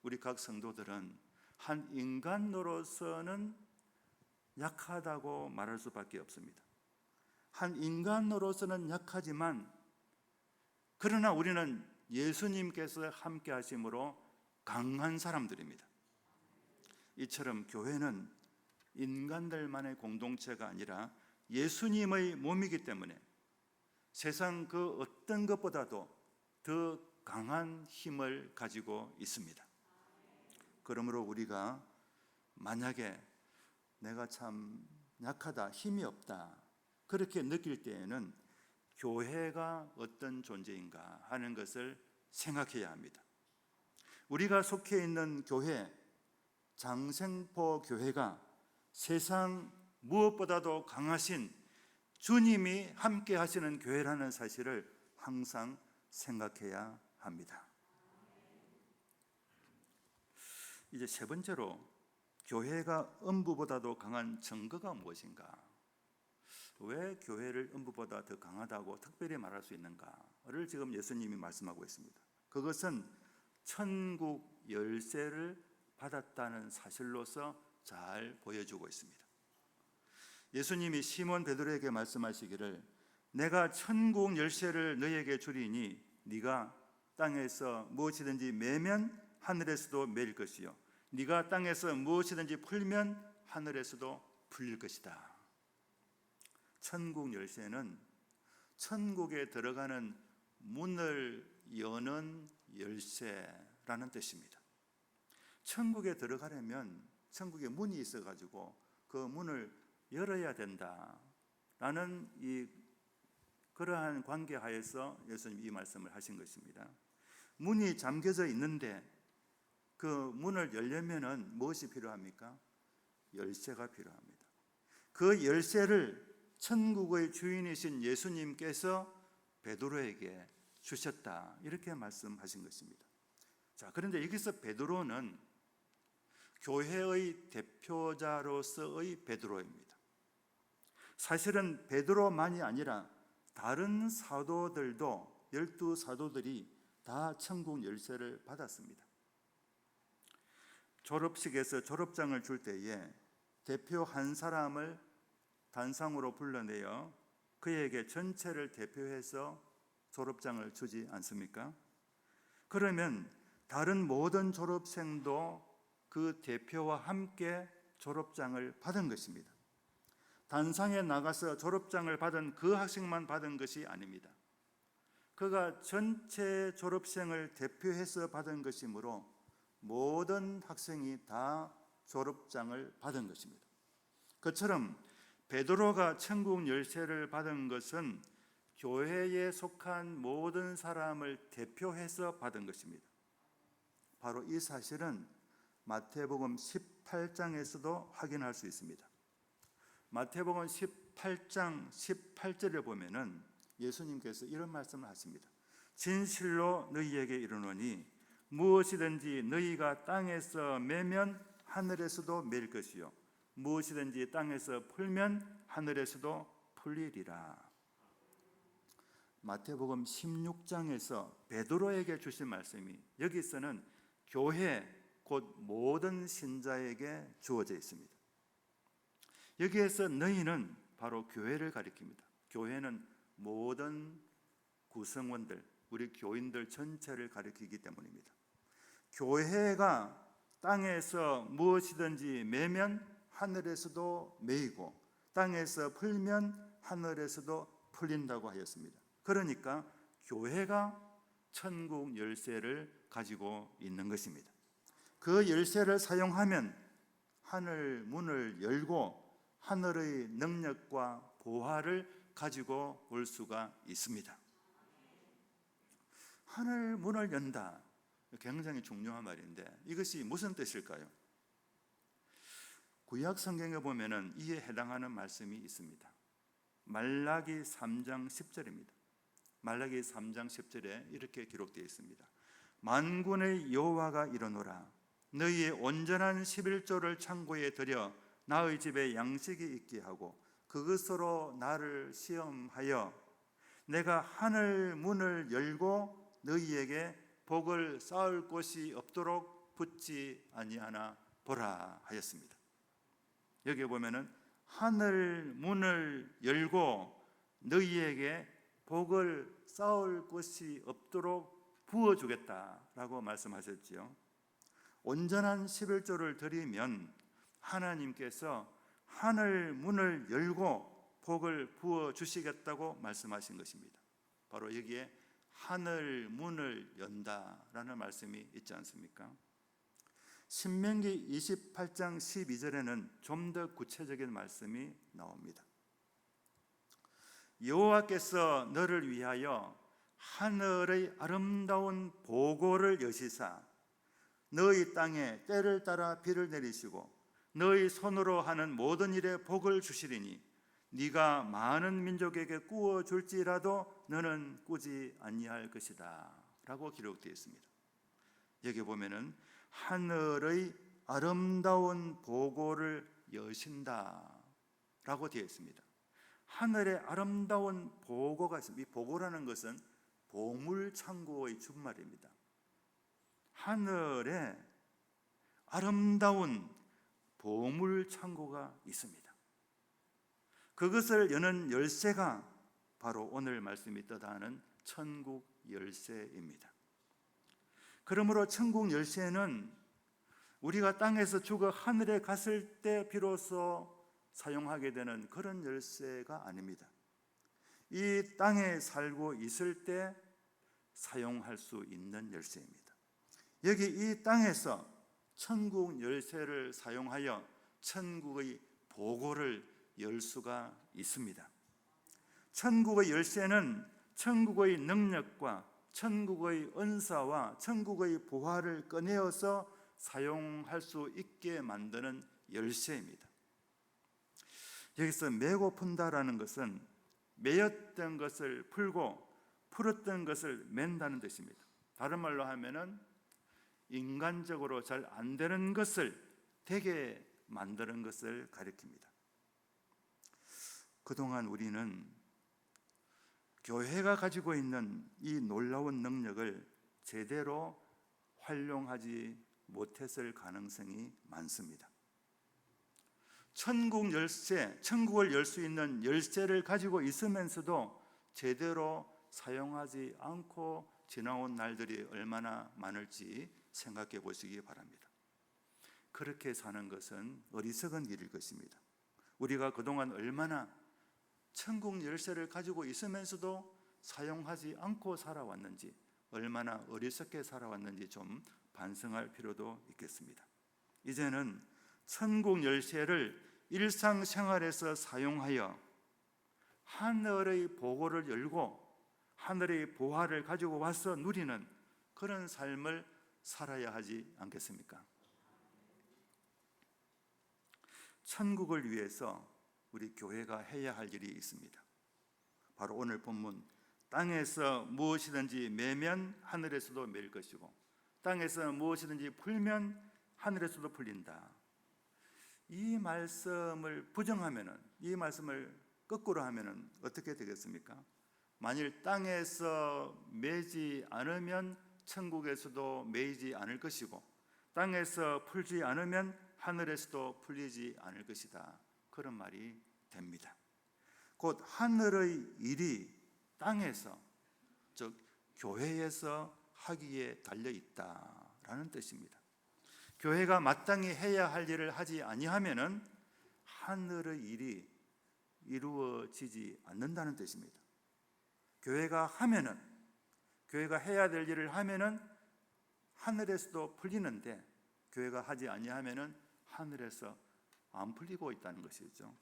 우리 각 성도들은 한 인간으로서는 약하다고 말할 수밖에 없습니다. 한 인간으로서는 약하지만, 그러나 우리는 예수님께서 함께 하심으로 강한 사람들입니다. 이처럼 교회는 인간들만의 공동체가 아니라 예수님의 몸이기 때문에 세상 그 어떤 것보다도 더 강한 힘을 가지고 있습니다. 그러므로 우리가 만약에 내가 참 약하다, 힘이 없다, 그렇게 느낄 때에는 교회가 어떤 존재인가 하는 것을 생각해야 합니다. 우리가 속해 있는 교회, 장생포 교회가 세상 무엇보다도 강하신 주님이 함께 하시는 교회라는 사실을 항상 생각해야 합니다. 이제 세 번째로 교회가 음부보다도 강한 증거가 무엇인가? 왜 교회를 음부보다 더 강하다고 특별히 말할 수 있는가를 지금 예수님이 말씀하고 있습니다. 그것은 천국 열쇠를 받았다는 사실로서 잘 보여주고 있습니다. 예수님이 시몬 베드로에게 말씀하시기를 내가 천국 열쇠를 너에게 주리니 네가 땅에서 무엇이든지 매면 하늘에서도 매일 것이요 네가 땅에서 무엇이든지 풀면 하늘에서도 풀릴 것이다. 천국 열쇠는 천국에 들어가는 문을 여는 열쇠라는 뜻입니다. 천국에 들어가려면 천국에 문이 있어가지고 그 문을 열어야 된다라는 그러한 관계 하에서 예수님이 이 말씀을 하신 것입니다. 문이 잠겨져 있는데 그 문을 열려면은 무엇이 필요합니까? 열쇠가 필요합니다. 그 열쇠를 천국의 주인이신 예수님께서 베드로에게 주셨다, 이렇게 말씀하신 것입니다. 자, 그런데 여기서 베드로는 교회의 대표자로서의 베드로입니다. 사실은 베드로만이 아니라 다른 사도들도 12사도들이 다 천국 열쇠를 받았습니다. 졸업식에서 졸업장을 줄 때에 대표 한 사람을 단상으로 불러내어 그에게 전체를 대표해서 졸업장을 주지 않습니까? 그러면 다른 모든 졸업생도 그 대표와 함께 졸업장을 받은 것입니다. 단상에 나가서 졸업장을 받은 그 학생만 받은 것이 아닙니다. 그가 전체 졸업생을 대표해서 받은 것이므로 모든 학생이 다 졸업장을 받은 것입니다. 그처럼 베드로가 천국 열쇠를 받은 것은 교회에 속한 모든 사람을 대표해서 받은 것입니다. 바로 이 사실은 마태복음 18장에서도 확인할 수 있습니다. 마태복음 18장 18절에 보면은 예수님께서 이런 말씀을 하십니다. 진실로 너희에게 이르노니 무엇이든지 너희가 땅에서 매면 하늘에서도 맬 것이요 무엇이든지 땅에서 풀면 하늘에서도 풀리리라. 마태복음 16장에서 베드로에게 주신 말씀이 여기서는 교회 곧 모든 신자에게 주어져 있습니다. 여기에서 너희는 바로 교회를 가리킵니다. 교회는 모든 구성원들, 우리 교인들 전체를 가리키기 때문입니다. 교회가 땅에서 무엇이든지 매면 하늘에서도 매이고 땅에서 풀면 하늘에서도 풀린다고 하였습니다. 그러니까 교회가 천국 열쇠를 가지고 있는 것입니다. 그 열쇠를 사용하면 하늘 문을 열고 하늘의 능력과 보화를 가지고 올 수가 있습니다. 하늘 문을 연다, 굉장히 중요한 말인데 이것이 무슨 뜻일까요? 구약 성경에 보면은 이에 해당하는 말씀이 있습니다. 말라기 3장 10절입니다. 말라기 3장 10절에 이렇게 기록되어 있습니다. 만군의 여호와가 이르노라 너희의 온전한 11조를 창고에 들여 나의 집에 양식이 있게 하고 그것으로 나를 시험하여 내가 하늘 문을 열고 너희에게 복을 쌓을 곳이 없도록 붙지 아니하나 보라 하였습니다. 여기 보면은 하늘 문을 열고 너희에게 복을 쌓을 곳이 없도록 부어주겠다라고 말씀하셨지요. 온전한 11조를 드리면 하나님께서 하늘 문을 열고 복을 부어주시겠다고 말씀하신 것입니다. 바로 여기에 하늘 문을 연다라는 말씀이 있지 않습니까? 신명기 28장 12절에는 좀 더 구체적인 말씀이 나옵니다. 여호와께서 너를 위하여 하늘의 아름다운 보고를 여시사 너희 땅에 때를 따라 비를 내리시고 너희 손으로 하는 모든 일에 복을 주시리니 네가 많은 민족에게 꾸어 줄지라도 너는 꾸지 아니할 것이다 라고 기록되어 있습니다. 여기 보면은 하늘의 아름다운 보고를 여신다라고 되어 있습니다. 하늘의 아름다운 보고가 있습니다. 이 보고라는 것은 보물창고의 준말입니다. 하늘에 아름다운 보물창고가 있습니다. 그것을 여는 열쇠가 바로 오늘 말씀이 뜻하는 천국 열쇠입니다. 그러므로 천국 열쇠는 우리가 땅에서 죽어 하늘에 갔을 때 비로소 사용하게 되는 그런 열쇠가 아닙니다. 이 땅에 살고 있을 때 사용할 수 있는 열쇠입니다. 여기 이 땅에서 천국 열쇠를 사용하여 천국의 보고를 열 수가 있습니다. 천국의 열쇠는 천국의 능력과 천국의 은사와 천국의 보화를 꺼내어서 사용할 수 있게 만드는 열쇠입니다. 여기서 메고 푼다라는 것은 매였던 것을 풀고 풀었던 것을 맨다는 뜻입니다. 다른 말로 하면은 인간적으로 잘 안 되는 것을 되게 만드는 것을 가리킵니다. 그동안 우리는 교회가 가지고 있는 이 놀라운 능력을 제대로 활용하지 못했을 가능성이 많습니다. 천국 열쇠, 천국을 열 수 있는 열쇠를 가지고 있으면서도 제대로 사용하지 않고 지나온 날들이 얼마나 많을지 생각해 보시기 바랍니다. 그렇게 사는 것은 어리석은 일일 것입니다. 우리가 그동안 얼마나 천국 열쇠를 가지고 있으면서도 사용하지 않고 살아왔는지, 얼마나 어리석게 살아왔는지 좀 반성할 필요도 있겠습니다. 이제는 천국 열쇠를 일상생활에서 사용하여 하늘의 보고를 열고 하늘의 보화를 가지고 와서 누리는 그런 삶을 살아야 하지 않겠습니까? 천국을 위해서 우리 교회가 해야 할 일이 있습니다. 바로 오늘 본문, 땅에서 무엇이든지 매면 하늘에서도 매일 것이고 땅에서 무엇이든지 풀면 하늘에서도 풀린다. 이 말씀을 부정하면은, 이 말씀을 거꾸로 하면은 어떻게 되겠습니까? 만일 땅에서 매지 않으면 천국에서도 매이지 않을 것이고 땅에서 풀지 않으면 하늘에서도 풀리지 않을 것이다. 그런 말이 됩니다. 곧 하늘의 일이 땅에서, 즉 교회에서 하기에 달려 있다라는 뜻입니다. 교회가 마땅히 해야 할 일을 하지 아니하면은 하늘의 일이 이루어지지 않는다는 뜻입니다. 교회가 하면은, 교회가 해야 될 일을 하면은 하늘에서도 풀리는데 교회가 하지 아니하면은 하늘에서 안 풀리고 있다는 것이죠.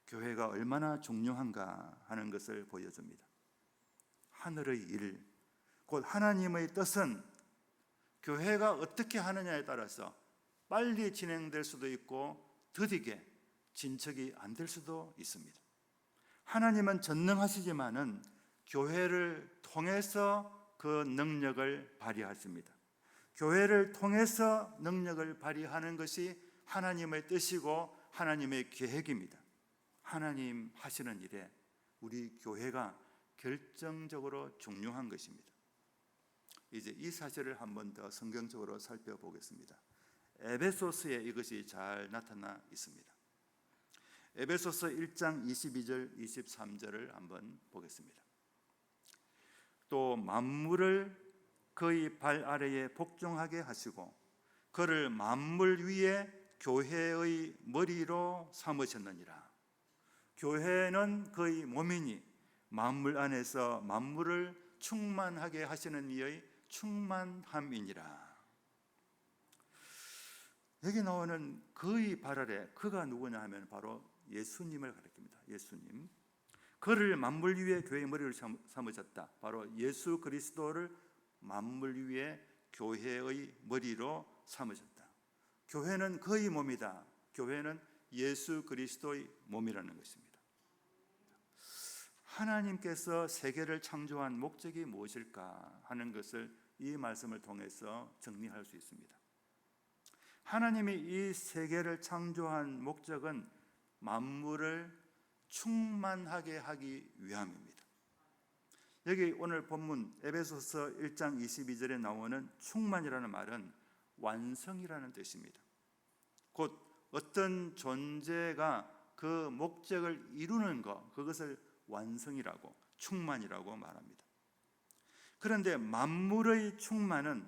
교회가 얼마나 중요한가 하는 것을 보여줍니다. 하늘의 일, 곧 하나님의 뜻은 교회가 어떻게 하느냐에 따라서 빨리 진행될 수도 있고 더디게 진척이 안 될 수도 있습니다. 하나님은 전능하시지만은 교회를 통해서 그 능력을 발휘하십니다. 교회를 통해서 능력을 발휘하는 것이 하나님의 뜻이고 하나님의 계획입니다. 하나님 하시는 일에 우리 교회가 결정적으로 중요한 것입니다. 이제 이 사실을 한 번 더 성경적으로 살펴보겠습니다. 에베소서에 이것이 잘 나타나 있습니다. 에베소서 1장 22절 23절을 한번 보겠습니다. 또 만물을 그의 발 아래에 복종하게 하시고 그를 만물 위에 교회의 머리로 삼으셨느니라. 교회는 그의 몸이니 만물 안에서 만물을 충만하게 하시는 이의 충만함이니라. 여기 나오는 그의 발 아래, 그가 누구냐 하면 바로 예수님을 가리킵니다. 예수님. 그를 만물 위에 교회의 머리를 삼으셨다. 바로 예수 그리스도를 만물 위에 교회의 머리로 삼으셨다. 교회는 그의 몸이다. 교회는 예수 그리스도의 몸이라는 것입니다. 하나님께서 세계를 창조한 목적이 무엇일까 하는 것을 이 말씀을 통해서 정리할 수 있습니다. 하나님이 이 세계를 창조한 목적은 만물을 충만하게 하기 위함입니다. 여기 오늘 본문 에베소서 1장 22절에 나오는 충만이라는 말은 완성이라는 뜻입니다. 곧 어떤 존재가 그 목적을 이루는 것, 그것을 완성이라고, 충만이라고 말합니다. 그런데 만물의 충만은,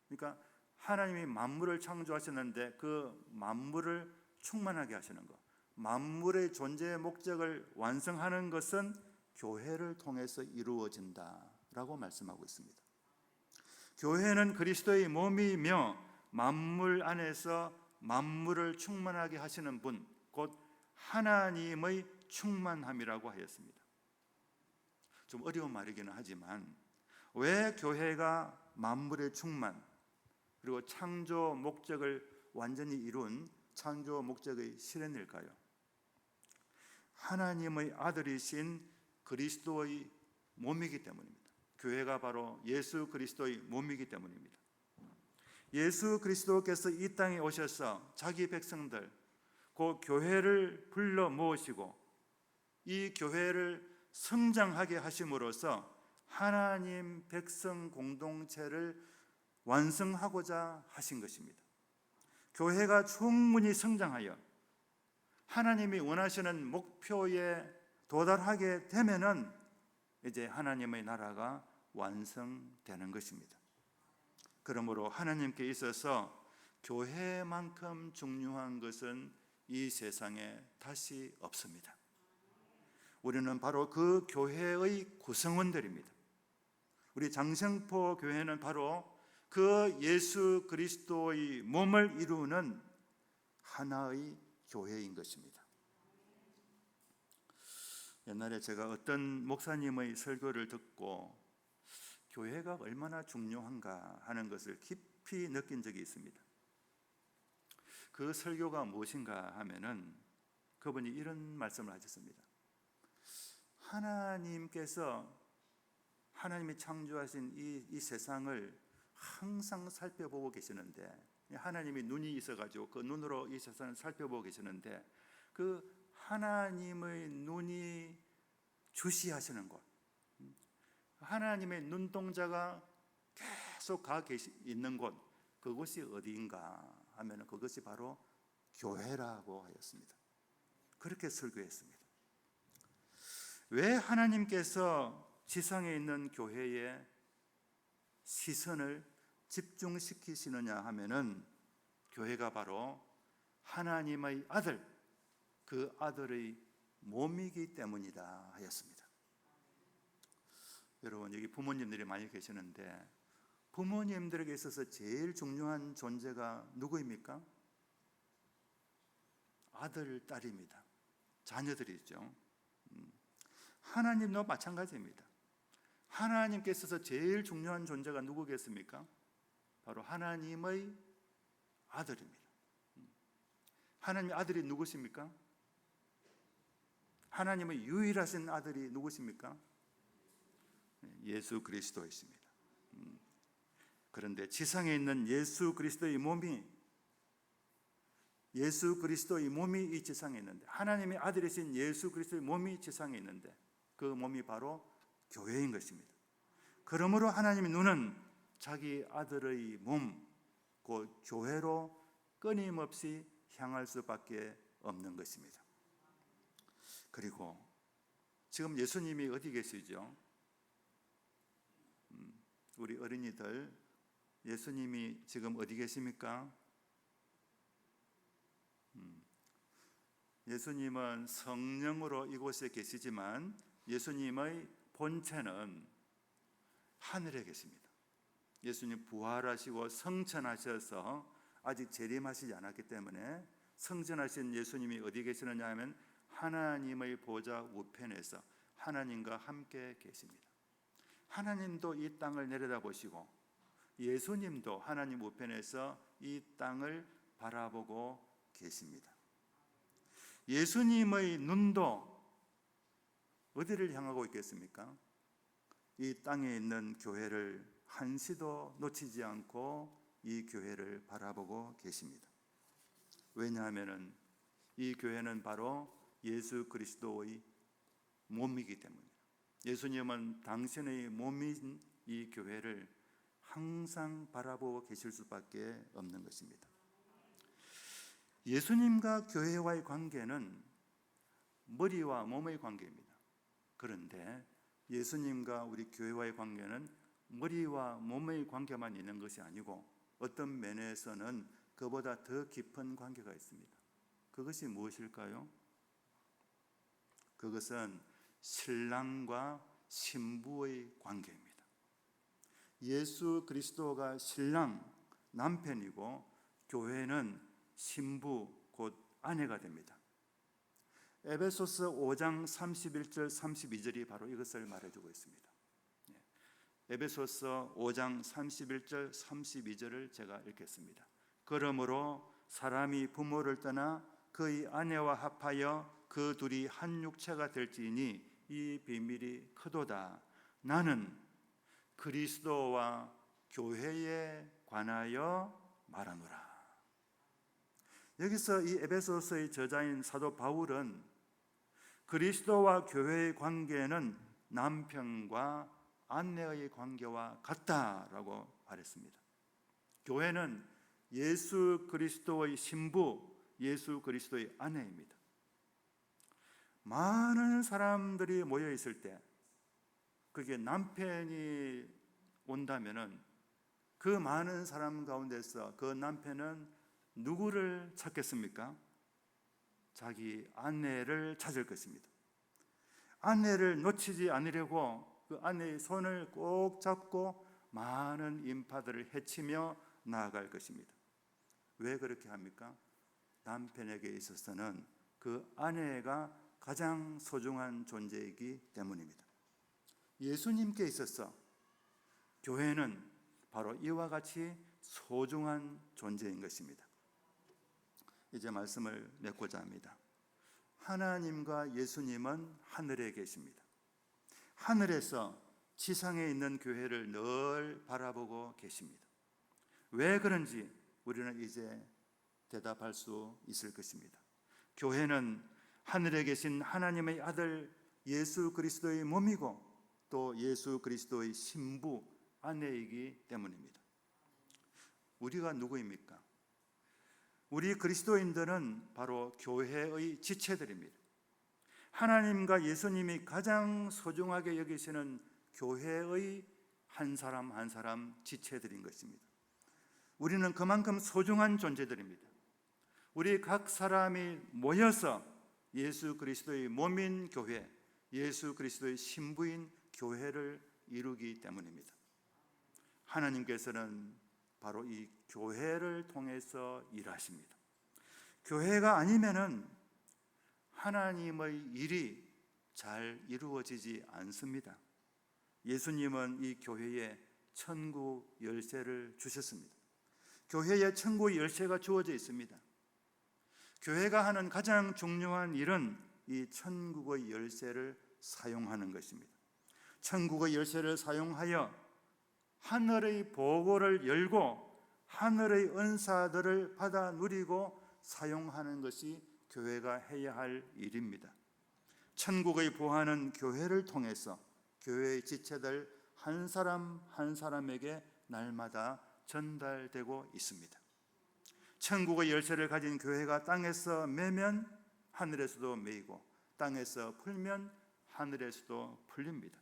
그러니까 하나님이 만물을 창조하셨는데 그 만물을 충만하게 하시는 것, 만물의 존재의 목적을 완성하는 것은 교회를 통해서 이루어진다라고 말씀하고 있습니다. 교회는 그리스도의 몸이며 만물 안에서 만물을 충만하게 하시는 분, 곧 하나님의 충만함이라고 하였습니다. 좀 어려운 말이기는 하지만 왜 교회가 만물의 충만, 그리고 창조 목적을 완전히 이룬 창조 목적의 실현일까요? 하나님의 아들이신 그리스도의 몸이기 때문입니다. 교회가 바로 예수 그리스도의 몸이기 때문입니다. 예수 그리스도께서 이 땅에 오셔서 자기 백성들, 그 교회를 불러 모으시고 이 교회를 성장하게 하심으로써 하나님 백성 공동체를 완성하고자 하신 것입니다. 교회가 충분히 성장하여 하나님이 원하시는 목표에 도달하게 되면은 이제 하나님의 나라가 완성되는 것입니다. 그러므로 하나님께 있어서 교회만큼 중요한 것은 이 세상에 다시 없습니다. 우리는 바로 그 교회의 구성원들입니다. 우리 장성포 교회는 바로 그 예수 그리스도의 몸을 이루는 하나의 교회인 것입니다. 옛날에 제가 어떤 목사님의 설교를 듣고 교회가 얼마나 중요한가 하는 것을 깊이 느낀 적이 있습니다. 그 설교가 무엇인가 하면은 그분이 이런 말씀을 하셨습니다. 하나님이 창조하신 이 세상을 항상 살펴보고 계시는데, 하나님이 눈이 있어가지고 그 눈으로 이 세상을 살펴보고 계시는데, 그 하나님의 눈이 주시하시는 곳, 하나님의 눈동자가 계속 있는 곳, 그곳이 어디인가 하면 그것이 바로 교회라고 하였습니다. 그렇게 설교했습니다. 왜 하나님께서 지상에 있는 교회에 시선을 집중시키시느냐 하면은 교회가 바로 하나님의 아들, 그 아들의 몸이기 때문이다 하였습니다. 여러분, 여기 부모님들이 많이 계시는데 부모님들에게 있어서 제일 중요한 존재가 누구입니까? 아들, 딸입니다. 자녀들이죠. 하나님도 마찬가지입니다. 하나님께 있어서 제일 중요한 존재가 누구겠습니까? 바로 하나님의 아들입니다. 하나님의 아들이 누구십니까? 하나님의 유일하신 아들이 누구십니까? 예수 그리스도이십니다. 그런데 지상에 있는 예수 그리스도의 몸이 이 지상에 있는데, 하나님의 아들이신 예수 그리스도의 몸이 지상에 있는데 그 몸이 바로 교회인 것입니다. 그러므로 하나님의 눈은 자기 아들의 몸, 그 교회로 끊임없이 향할 수밖에 없는 것입니다. 그리고 지금 예수님이 어디 계시죠? 우리 어린이들, 예수님이 지금 어디 계십니까? 예수님은 성령으로 이곳에 계시지만 예수님의 본체는 하늘에 계십니다. 예수님 부활하시고 성천하셔서 아직 재림하시지 않았기 때문에 성천하신 예수님이 어디 계시느냐 하면 하나님의 보좌 우편에서 하나님과 함께 계십니다. 하나님도 이 땅을 내려다보시고 예수님도 하나님 우편에서 이 땅을 바라보고 계십니다. 예수님의 눈도 어디를 향하고 있겠습니까? 이 땅에 있는 교회를 한시도 놓치지 않고 이 교회를 바라보고 계십니다. 왜냐하면은 이 교회는 바로 예수 그리스도의 몸이기 때문입니다. 예수님은 당신의 몸인 이 교회를 항상 바라보고 계실 수밖에 없는 것입니다. 예수님과 교회와의 관계는 머리와 몸의 관계입니다. 그런데 예수님과 우리 교회와의 관계는 머리와 몸의 관계만 있는 것이 아니고 어떤 면에서는 그보다 더 깊은 관계가 있습니다. 그것이 무엇일까요? 그것은 신랑과 신부의 관계입니다. 예수 그리스도가 신랑, 남편이고 교회는 신부, 곧 아내가 됩니다. 에베소서 5장 31절 32절이 바로 이것을 말해주고 있습니다. 에베소서 5장 31절 32절을 제가 읽겠습니다. 그러므로 사람이 부모를 떠나 그의 아내와 합하여 그 둘이 한 육체가 될지니 이 비밀이 크도다. 나는 그리스도와 교회에 관하여 말하노라. 여기서 이 에베소서의 저자인 사도 바울은 그리스도와 교회의 관계는 남편과 아내의 관계와 같다라고 말했습니다. 교회는 예수 그리스도의 신부, 예수 그리스도의 아내입니다. 많은 사람들이 모여 있을 때 그게 남편이 온다면은 그 많은 사람 가운데서 그 남편은 누구를 찾겠습니까? 자기 아내를 찾을 것입니다. 아내를 놓치지 않으려고 그 아내의 손을 꼭 잡고 많은 인파들을 헤치며 나아갈 것입니다. 왜 그렇게 합니까? 남편에게 있어서는 그 아내가 가장 소중한 존재이기 때문입니다. 예수님께 있어서 교회는 바로 이와 같이 소중한 존재인 것입니다. 이제 말씀을 맺고자 합니다. 하나님과 예수님은 하늘에 계십니다. 하늘에서 지상에 있는 교회를 늘 바라보고 계십니다. 왜 그런지 우리는 이제 대답할 수 있을 것입니다. 교회는 하늘에 계신 하나님의 아들 예수 그리스도의 몸이고 또 예수 그리스도의 신부, 아내이기 때문입니다. 우리가 누구입니까? 우리 그리스도인들은 바로 교회의 지체들입니다. 하나님과 예수님이 가장 소중하게 여기시는 교회의 한 사람 한 사람 지체들인 것입니다. 우리는 그만큼 소중한 존재들입니다. 우리 각 사람이 모여서 예수 그리스도의 몸인 교회, 예수 그리스도의 신부인 교회를 이루기 때문입니다. 하나님께서는 바로 이 교회를 통해서 일하십니다. 교회가 아니면은 하나님의 일이 잘 이루어지지 않습니다. 예수님은 이 교회에 천국 열쇠를 주셨습니다. 교회에 천국의 열쇠가 주어져 있습니다. 교회가 하는 가장 중요한 일은 이 천국의 열쇠를 사용하는 것입니다. 천국의 열쇠를 사용하여 하늘의 보고를 열고 하늘의 은사들을 받아 누리고 사용하는 것이 교회가 해야 할 일입니다. 천국의 보화는 교회를 통해서 교회의 지체들 한 사람 한 사람에게 날마다 전달되고 있습니다. 천국의 열쇠를 가진 교회가 땅에서 매면 하늘에서도 매이고 땅에서 풀면 하늘에서도 풀립니다.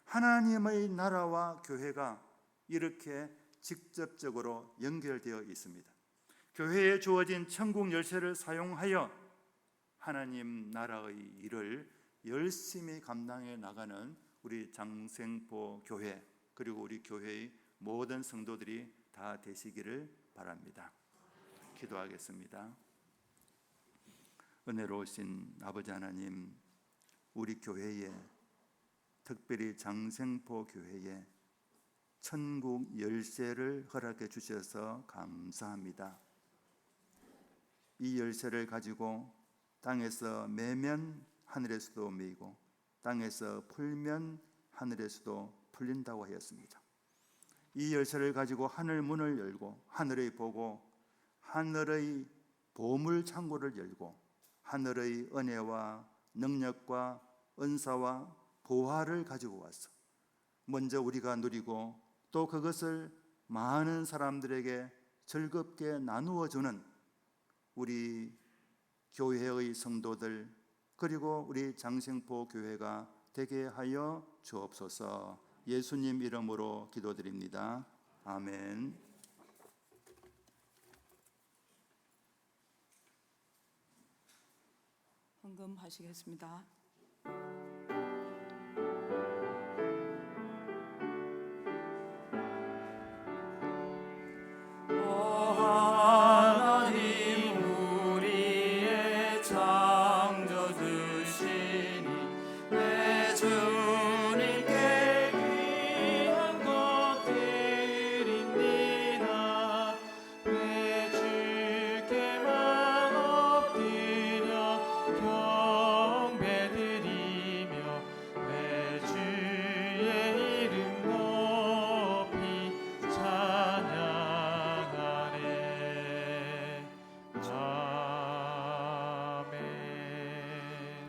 하나님의 나라와 교회가 이렇게 직접적으로 연결되어 있습니다. 교회에 주어진 천국 열쇠를 사용하여 하나님 나라의 일을 열심히 감당해 나가는 우리 장생포 교회 그리고 우리 교회의 모든 성도들이 다 되시기를 바랍니다. 기도하겠습니다. 은혜로우신 아버지 하나님, 우리 교회에 특별히 장생포 교회에 천국 열쇠를 허락해 주셔서 감사합니다. 이 열쇠를 가지고 땅에서 매면 하늘에서도 매이고 땅에서 풀면 하늘에서도 풀린다고 하였습니다. 이 열쇠를 가지고 하늘 문을 열고 하늘의 보고 하늘의 보물 창고를 열고 하늘의 은혜와 능력과 은사와 보화를 가지고 와서 먼저 우리가 누리고 또 그것을 많은 사람들에게 즐겁게 나누어 주는 우리 교회의 성도들 그리고 우리 장생포 교회가 되게 하여 주옵소서. 예수님 이름으로 기도드립니다. 아멘. 헌금하시겠습니다.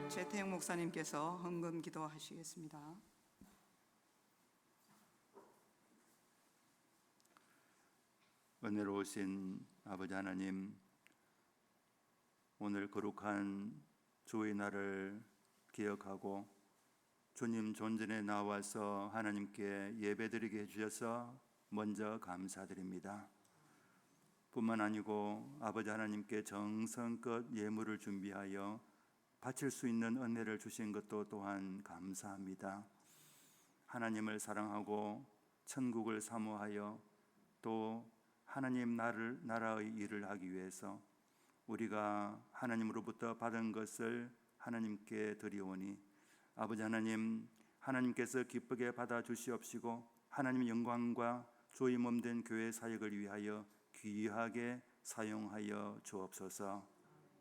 최태영 목사님께서 헌금 기도하시겠습니다. 은혜로우신 아버지 하나님, 오늘 거룩한 주의 날을 기억하고 주님 존전에 나와서 하나님께 예배드리게 해주셔서 먼저 감사드립니다. 뿐만 아니고 아버지 하나님께 정성껏 예물을 준비하여 바칠 수 있는 은혜를 주신 것도 또한 감사합니다. 하나님을 사랑하고 천국을 사모하여 또 하나님 나라의 일을 하기 위해서 우리가 하나님으로부터 받은 것을 하나님께 드리오니 아버지 하나님, 하나님께서 기쁘게 받아 주시옵시고 하나님의 영광과 주의 몸된 교회 사역을 위하여 귀하게 사용하여 주옵소서.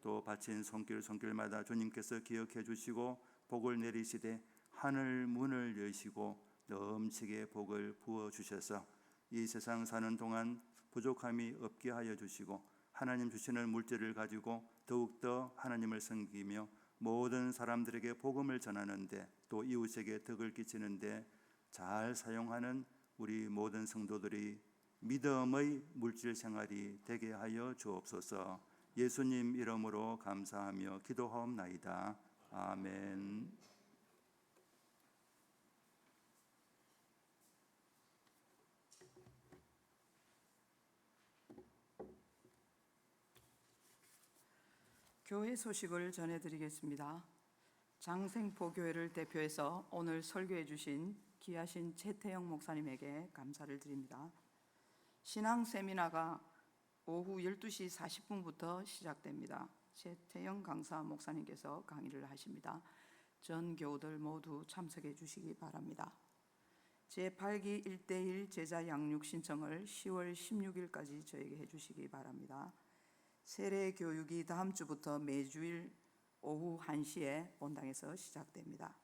또 바친 손길마다 주님께서 기억해 주시고 복을 내리시되 하늘 문을 여시고 넘치게 복을 부어 주셔서 이 세상 사는 동안 부족함이 없게 하여 주시고 하나님 주시는 물질을 가지고 더욱더 하나님을 섬기며 모든 사람들에게 복음을 전하는데 또 이웃에게 덕을 끼치는데 잘 사용하는 우리 모든 성도들이 믿음의 물질 생활이 되게 하여 주옵소서. 예수님 이름으로 감사하며 기도하옵나이다. 아멘. 교회 소식을 전해드리겠습니다. 장생포 교회를 대표해서 오늘 설교해 주신 귀하신 최태영 목사님에게 감사를 드립니다. 신앙 세미나가 오후 12시 40분부터 시작됩니다. 최태영 강사 목사님께서 강의를 하십니다. 전 교우들 모두 참석해 주시기 바랍니다. 제8기 1:1 제자 양육 신청을 10월 16일까지 저에게 해주시기 바랍니다. 세례 교육이 다음 주부터 매주일 오후 1시에 본당에서 시작됩니다.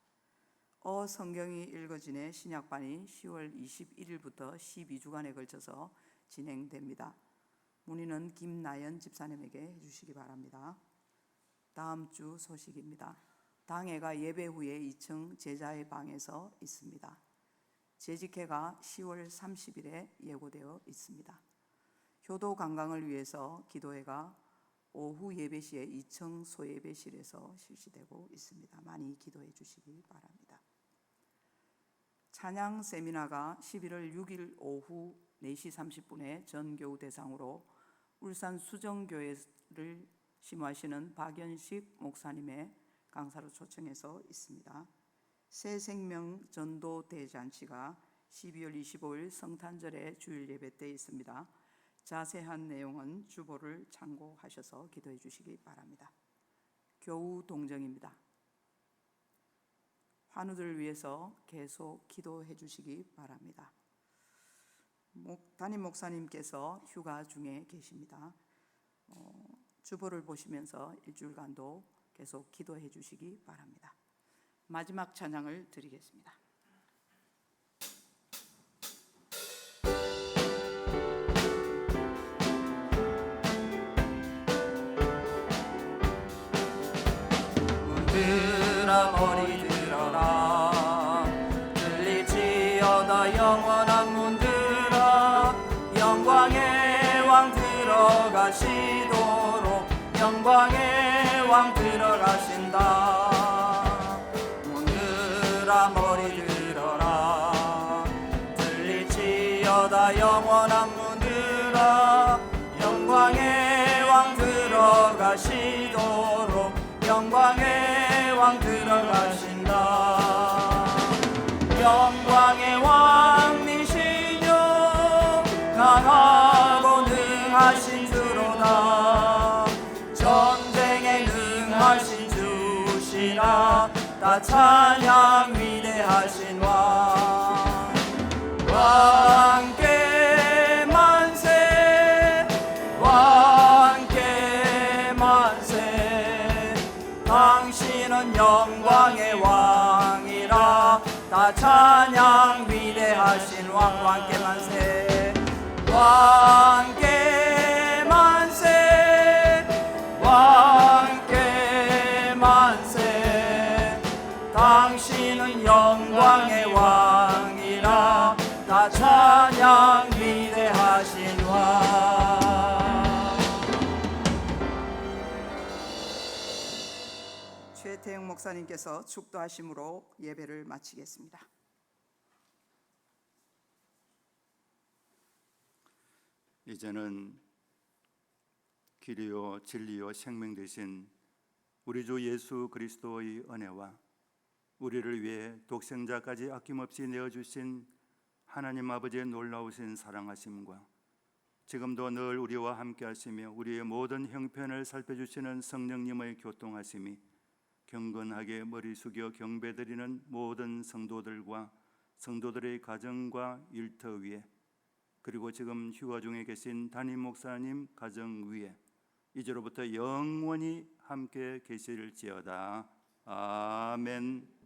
성경이 읽어지네 신약반이 10월 21일부터 12주간에 걸쳐서 진행됩니다. 문의는 김나연 집사님에게 해주시기 바랍니다. 다음 주 소식입니다. 당회가 예배 후에 2층 제자의 방에서 있습니다. 재직회가 10월 30일에 예고되어 있습니다. 효도 관광을 위해서 기도회가 오후 예배 시에 2층 소예배실에서 실시되고 있습니다. 많이 기도해 주시기 바랍니다. 찬양 세미나가 11월 6일 오후 4시 30분에 전교우 대상으로 울산 수정교회를 심호하시는 박연식 목사님의 강사로 초청해서 있습니다. 새생명 전도 대잔치가 12월 25일 성탄절에 주일 예배 때 있습니다. 자세한 내용은 주보를 참고하셔서 기도해 주시기 바랍니다. 교우 동정입니다. 환우들을 위해서 계속 기도해 주시기 바랍니다. 담임 목사님께서 휴가 중에 계십니다. 주보를 보시면서 일주일간도 계속 기도해 주시기 바랍니다. 마지막 찬양을 드리겠습니다. 문들아 머리 들어라. 들릴지어다 영원한 문들아. 영광의 왕 들어가시도록 영광의 왕 들어가신다. 문들아 머리 들어라. 들릴지어다 영원한 문들아. 영광의 왕 들어가시도록 영광의 왕 들어가신다. 영광의 왕이시뇨 강하고 능하신 주로다. 전쟁에 능하신 주시라. 다 찬양 위대하신 왕. 왕께 만세 왕께 만세. 당신은 영광의 왕이라. 다 찬양 위대하신 왕. 왕께 만세 왕께 만세 왕께 만세. 당신은 영광의 왕이라. 다 찬양 위대하신 왕. 최태영 목사님께서 축도하심으로 예배를 마치겠습니다. 이제는 길이요 진리요 생명 되신 우리 주 예수 그리스도의 은혜와 우리를 위해 독생자까지 아낌없이 내어주신 하나님 아버지의 놀라우신 사랑하심과 지금도 늘 우리와 함께 하시며 우리의 모든 형편을 살펴주시는 성령님의 교통하심이 경건하게 머리 숙여 경배드리는 모든 성도들과 성도들의 가정과 일터 위에, 그리고 지금 휴가 중에 계신 담임 목사님 가정 위에 이제로부터 영원히 함께 계실지어다. 아멘.